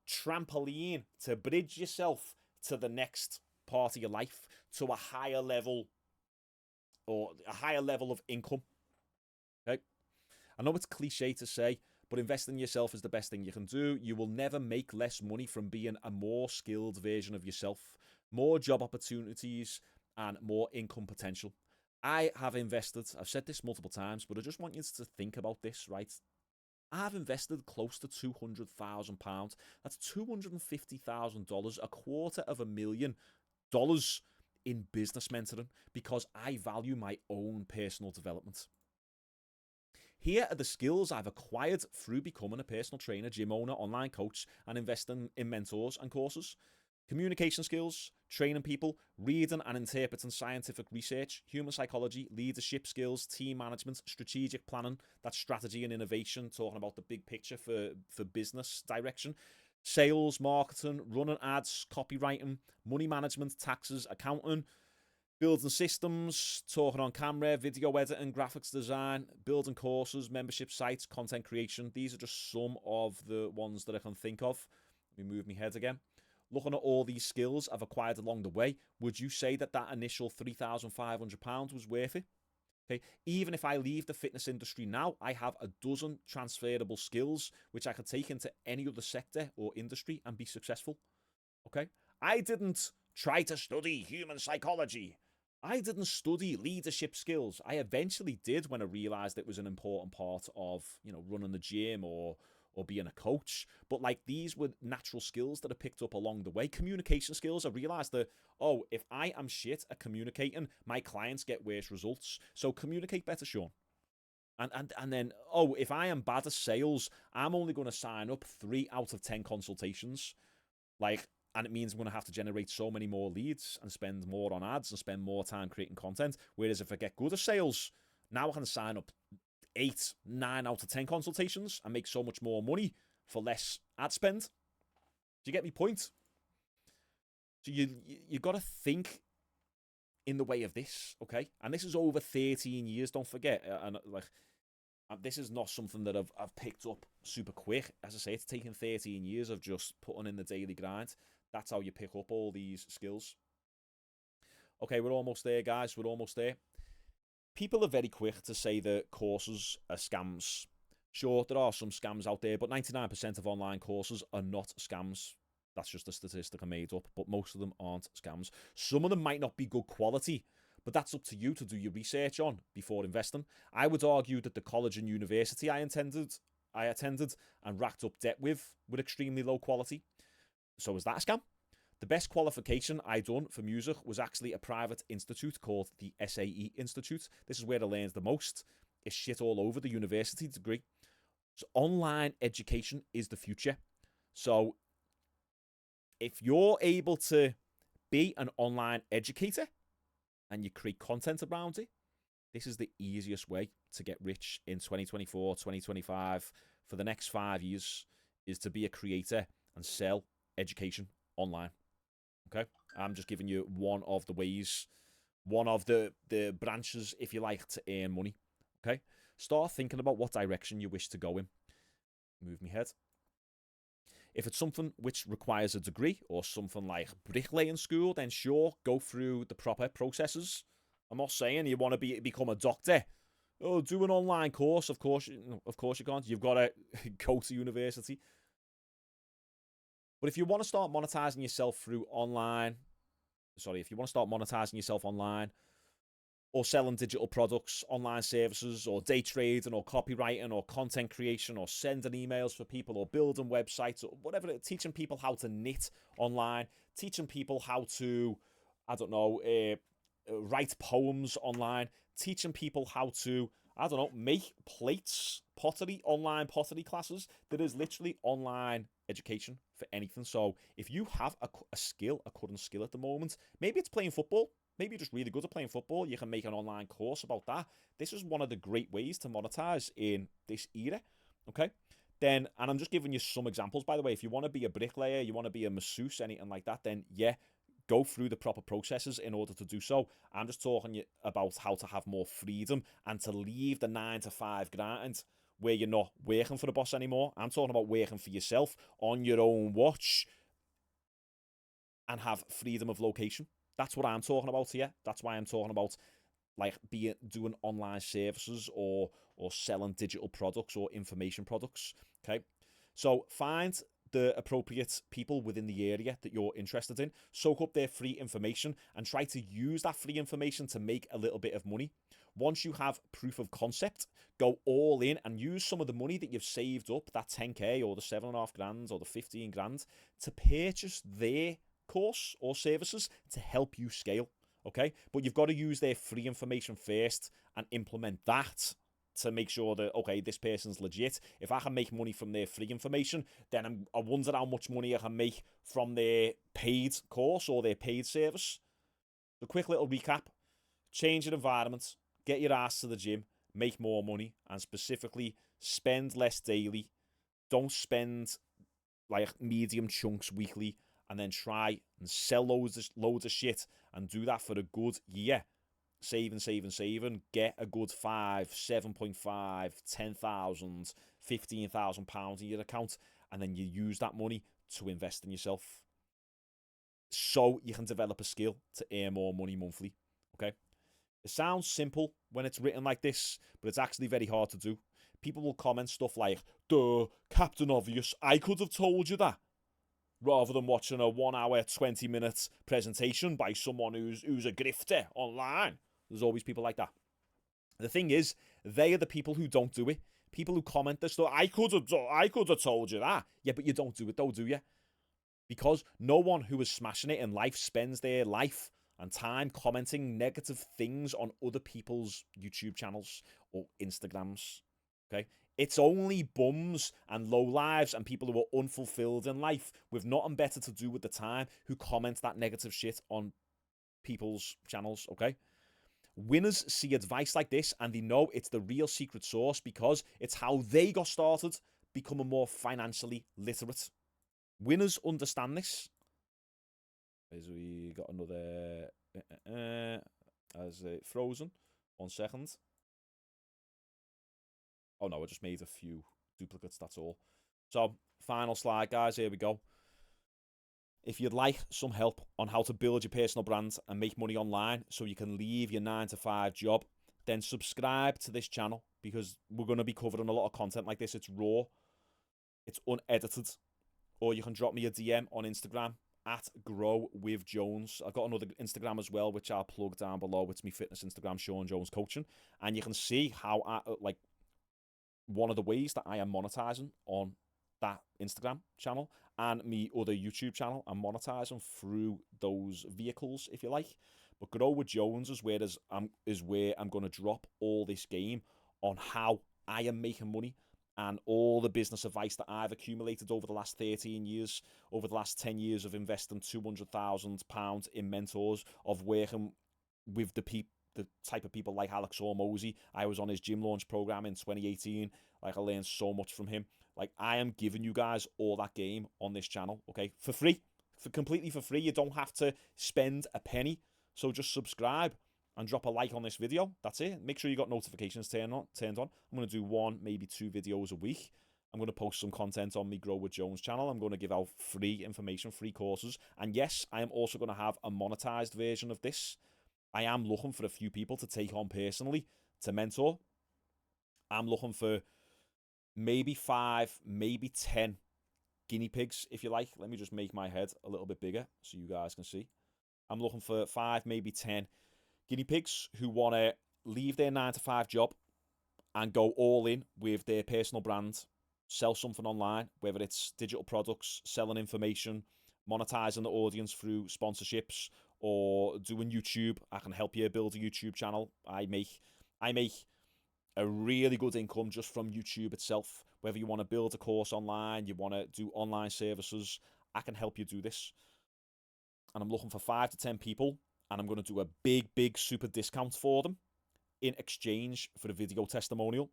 trampoline, to bridge yourself to the next part of your life, to a higher level, or a higher level of income. Okay, I know it's cliche to say, but investing in yourself is the best thing you can do. You will never make less money from being a more skilled version of yourself, more job opportunities, and more income potential. I have invested, I've said this multiple times, but I just want you to think about this, right? I've invested close to £200,000. That's $250,000, $250,000 in business mentoring, because I value my own personal development. Here are the skills I've acquired through becoming a personal trainer, gym owner, online coach, and investing in mentors and courses. Communication skills, training people, reading and interpreting scientific research, human psychology, leadership skills, team management, strategic planning, that's strategy and innovation, talking about the big picture for business direction, sales, marketing, running ads, copywriting, money management, taxes, accounting, building systems, talking on camera, video editing, graphics design, building courses, membership sites, content creation. These are just some of the ones that I can think of. Let me move my head again. Looking at all these skills I've acquired along the way, would you say that initial £3,500 was worth it? Okay, even if I leave the fitness industry now, I have a dozen transferable skills which I could take into any other sector or industry and be successful. Okay, I didn't try to study human psychology. I didn't study leadership skills. I eventually did when I realized it was an important part of, running the gym or being a coach. But like, these were natural skills that I picked up along the way. Communication skills, I realized that, if I am shit at communicating, my clients get worse results. So communicate better, Sean. And then, if I am bad at sales, I'm only going to sign up 3 out of 10 consultations. And it means I'm going to have to generate so many more leads and spend more on ads and spend more time creating content. Whereas if I get good at sales, now I can sign up 8, 9 out of 10 consultations and make so much more money for less ad spend. Do you get me point? So you got to think in the way of this, okay? And this is over 13 years, don't forget. This is not something that I've picked up super quick. As I say, it's taken 13 years of just putting in the daily grind. That's how you pick up all these skills. Okay, we're almost there, guys. We're almost there. People are very quick to say that courses are scams. Sure, there are some scams out there, but 99% of online courses are not scams. That's just a statistic I made up, but most of them aren't scams. Some of them might not be good quality, but that's up to you to do your research on before investing. I would argue that the college and university I attended and racked up debt with were extremely low quality. So is that a scam? The best qualification I done for music was actually a private institute called the SAE Institute. This is where I learned the most. It's shit all over the university degree. So online education is the future. So if you're able to be an online educator and you create content around it, this is the easiest way to get rich in 2024, 2025. For the next 5 years is to be a creator and sell education online. Okay, I'm just giving you one of the ways, one of the branches, if you like, to earn money. Okay, start thinking about what direction you wish to go in. Move me head. If it's something which requires a degree or something like bricklaying school, then sure, go through the proper processes. I'm not saying you want to become a doctor. Oh, do an online course. Of course you can't. You've got to go to university. But if you want to start monetizing yourself through online, if you want to start monetizing yourself online, or selling digital products, online services, or day trading, or copywriting, or content creation, or sending emails for people, or building websites, or whatever, teaching people how to knit online, teaching people how to, I don't know, write poems online, teaching people how to, I don't know, make plates, pottery, online pottery classes. There is literally online education for anything. So if you have a skill, a current skill at the moment, maybe it's playing football. Maybe you're just really good at playing football. You can make an online course about that. This is one of the great ways to monetize in this era. Okay. Then, and I'm just giving you some examples, by the way. If you want to be a bricklayer, you want to be a masseuse, anything like that, then yeah, go through the proper processes in order to do so. I'm just talking about how to have more freedom and to leave the 9 to 5 grind where you're not working for the boss anymore. I'm talking about working for yourself on your own watch and have freedom of location. That's what I'm talking about here. That's why I'm talking about like doing online services or selling digital products or information products. Okay, so find the appropriate people within the area that you're interested in, soak up their free information, and try to use that free information to make a little bit of money. Once you have proof of concept, go all in and use some of the money that you've saved up, that 10k or the 7.5 grand or the 15 grand, to purchase their course or services to help you scale. Okay, but you've got to use their free information first and implement that to make sure that, okay, this person's legit. If I can make money from their free information, then I wonder how much money I can make from their paid course or their paid service. A quick little recap: change your environment, get your ass to the gym, make more money, and specifically spend less daily. Don't spend like medium chunks weekly, and then try and sell loads of shit and do that for a good year. Saving, get a good 5, 7.5, 10,000, 15,000 pounds in your account, and then you use that money to invest in yourself so you can develop a skill to earn more money monthly. Okay, it sounds simple when it's written like this, but it's actually very hard to do. People will comment stuff like, duh, Captain Obvious, I could have told you that, rather than watching a 1 hour, 20 minutes presentation by someone who's a grifter online. There's always people like that. The thing is, they are the people who don't do it. People who comment this stuff, I could have told you that. Yeah, but you don't do it though, do you? Because no one who is smashing it in life spends their life and time commenting negative things on other people's YouTube channels or Instagrams. Okay? It's only bums and low lives and people who are unfulfilled in life with nothing better to do with the time who comment that negative shit on people's channels. Okay? Winners see advice like this and they know it's the real secret sauce because it's how they got started becoming more financially literate. Winners understand this. As we got another as frozen. 1 second. Oh no, I just made a few duplicates, that's all. So, final slide, guys, here we go. If you'd like some help on how to build your personal brand and make money online so you can leave your 9 to 5 job, then subscribe to this channel because we're going to be covering a lot of content like this. It's raw, it's unedited, or you can drop me a DM on Instagram at growwithjones. I've got another Instagram as well, which I'll plug down below. It's my fitness Instagram, Sean Jones Coaching, and you can see how I one of the ways that I am monetizing on that Instagram channel and me other YouTube channel. I'm monetizing through those vehicles, if you like. But Grow with Jones is where I'm going to drop all this game on how I am making money and all the business advice that I've accumulated over the last 13 years, over the last 10 years of investing £200,000 in mentors, of working with the type of people like Alex Hormozy. I was on his gym launch program in 2018. Like, I learned so much from him. Like, I am giving you guys all that game on this channel, okay? For free. Completely for free. You don't have to spend a penny. So just subscribe and drop a like on this video. That's it. Make sure you got notifications turned on. I'm going to do 1, maybe 2 videos a week. I'm going to post some content on me Grow with Jones channel. I'm going to give out free information, free courses. And yes, I am also going to have a monetized version of this. I am looking for a few people to take on personally, to mentor. I'm looking for maybe 5, maybe 10 guinea pigs, if you like. Let me just make my head a little bit bigger so you guys can see. I'm looking for 5, maybe 10 guinea pigs who want to leave their 9 to 5 job and go all in with their personal brand, sell something online, whether it's digital products, selling information, monetizing the audience through sponsorships, or doing YouTube. I can help you build a YouTube channel. I make a really good income just from YouTube itself. Whether you want to build a course online, you want to do online services, I can help you do this. And I'm looking for 5 to 10 people, and I'm going to do a big super discount for them in exchange for a video testimonial.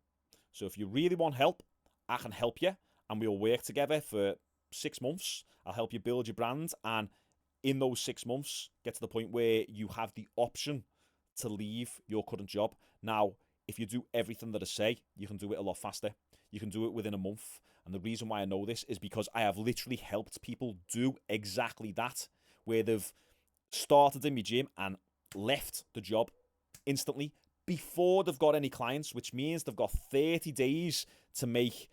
So if you really want help, I can help you, and we'll work together for 6 months. I'll help you build your brand, and in those 6 months, get to the point where you have the option to leave your current job. Now, if you do everything that I say, you can do it a lot faster. You can do it within a month. And the reason why I know this is because I have literally helped people do exactly that, where they've started in my gym and left the job instantly before they've got any clients, which means they've got 30 days to make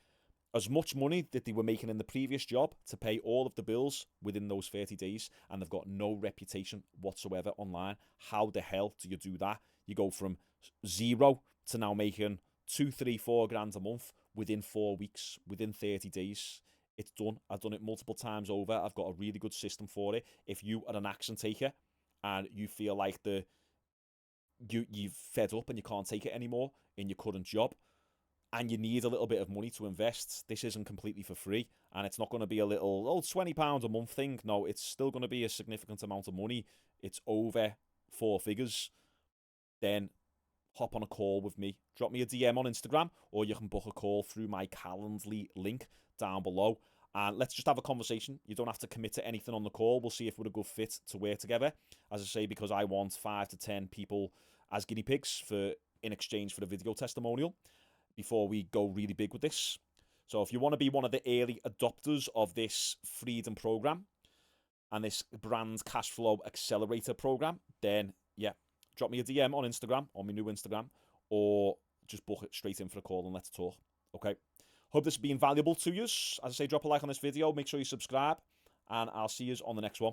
as much money that they were making in the previous job to pay all of the bills within those 30 days, and they've got no reputation whatsoever online. How the hell do you do that? You go from 0 to now making 2, 3, 4 grand a month within 4 weeks, within 30 days. It's done. I've done it multiple times over. I've got a really good system for it. If you are an action taker and you feel like you've fed up and you can't take it anymore in your current job, and you need a little bit of money to invest, this isn't completely for free, and it's not going to be a little, £20 a month thing. No, it's still going to be a significant amount of money. It's over 4 figures. Then hop on a call with me. Drop me a DM on Instagram, or you can book a call through my Calendly link down below, and let's just have a conversation. You don't have to commit to anything on the call. We'll see if we're a good fit to work together. As I say, because I want 5 to 10 people as guinea pigs in exchange for the video testimonial before we go really big with this. So if you want to be one of the early adopters of this freedom program and this brand cash flow accelerator program, then yeah, drop me a DM on Instagram, on my new Instagram, or just book it straight in for a call and let's talk. Okay. Hope this has been valuable to you. As I say, drop a like on this video, make sure you subscribe, and I'll see you on the next one.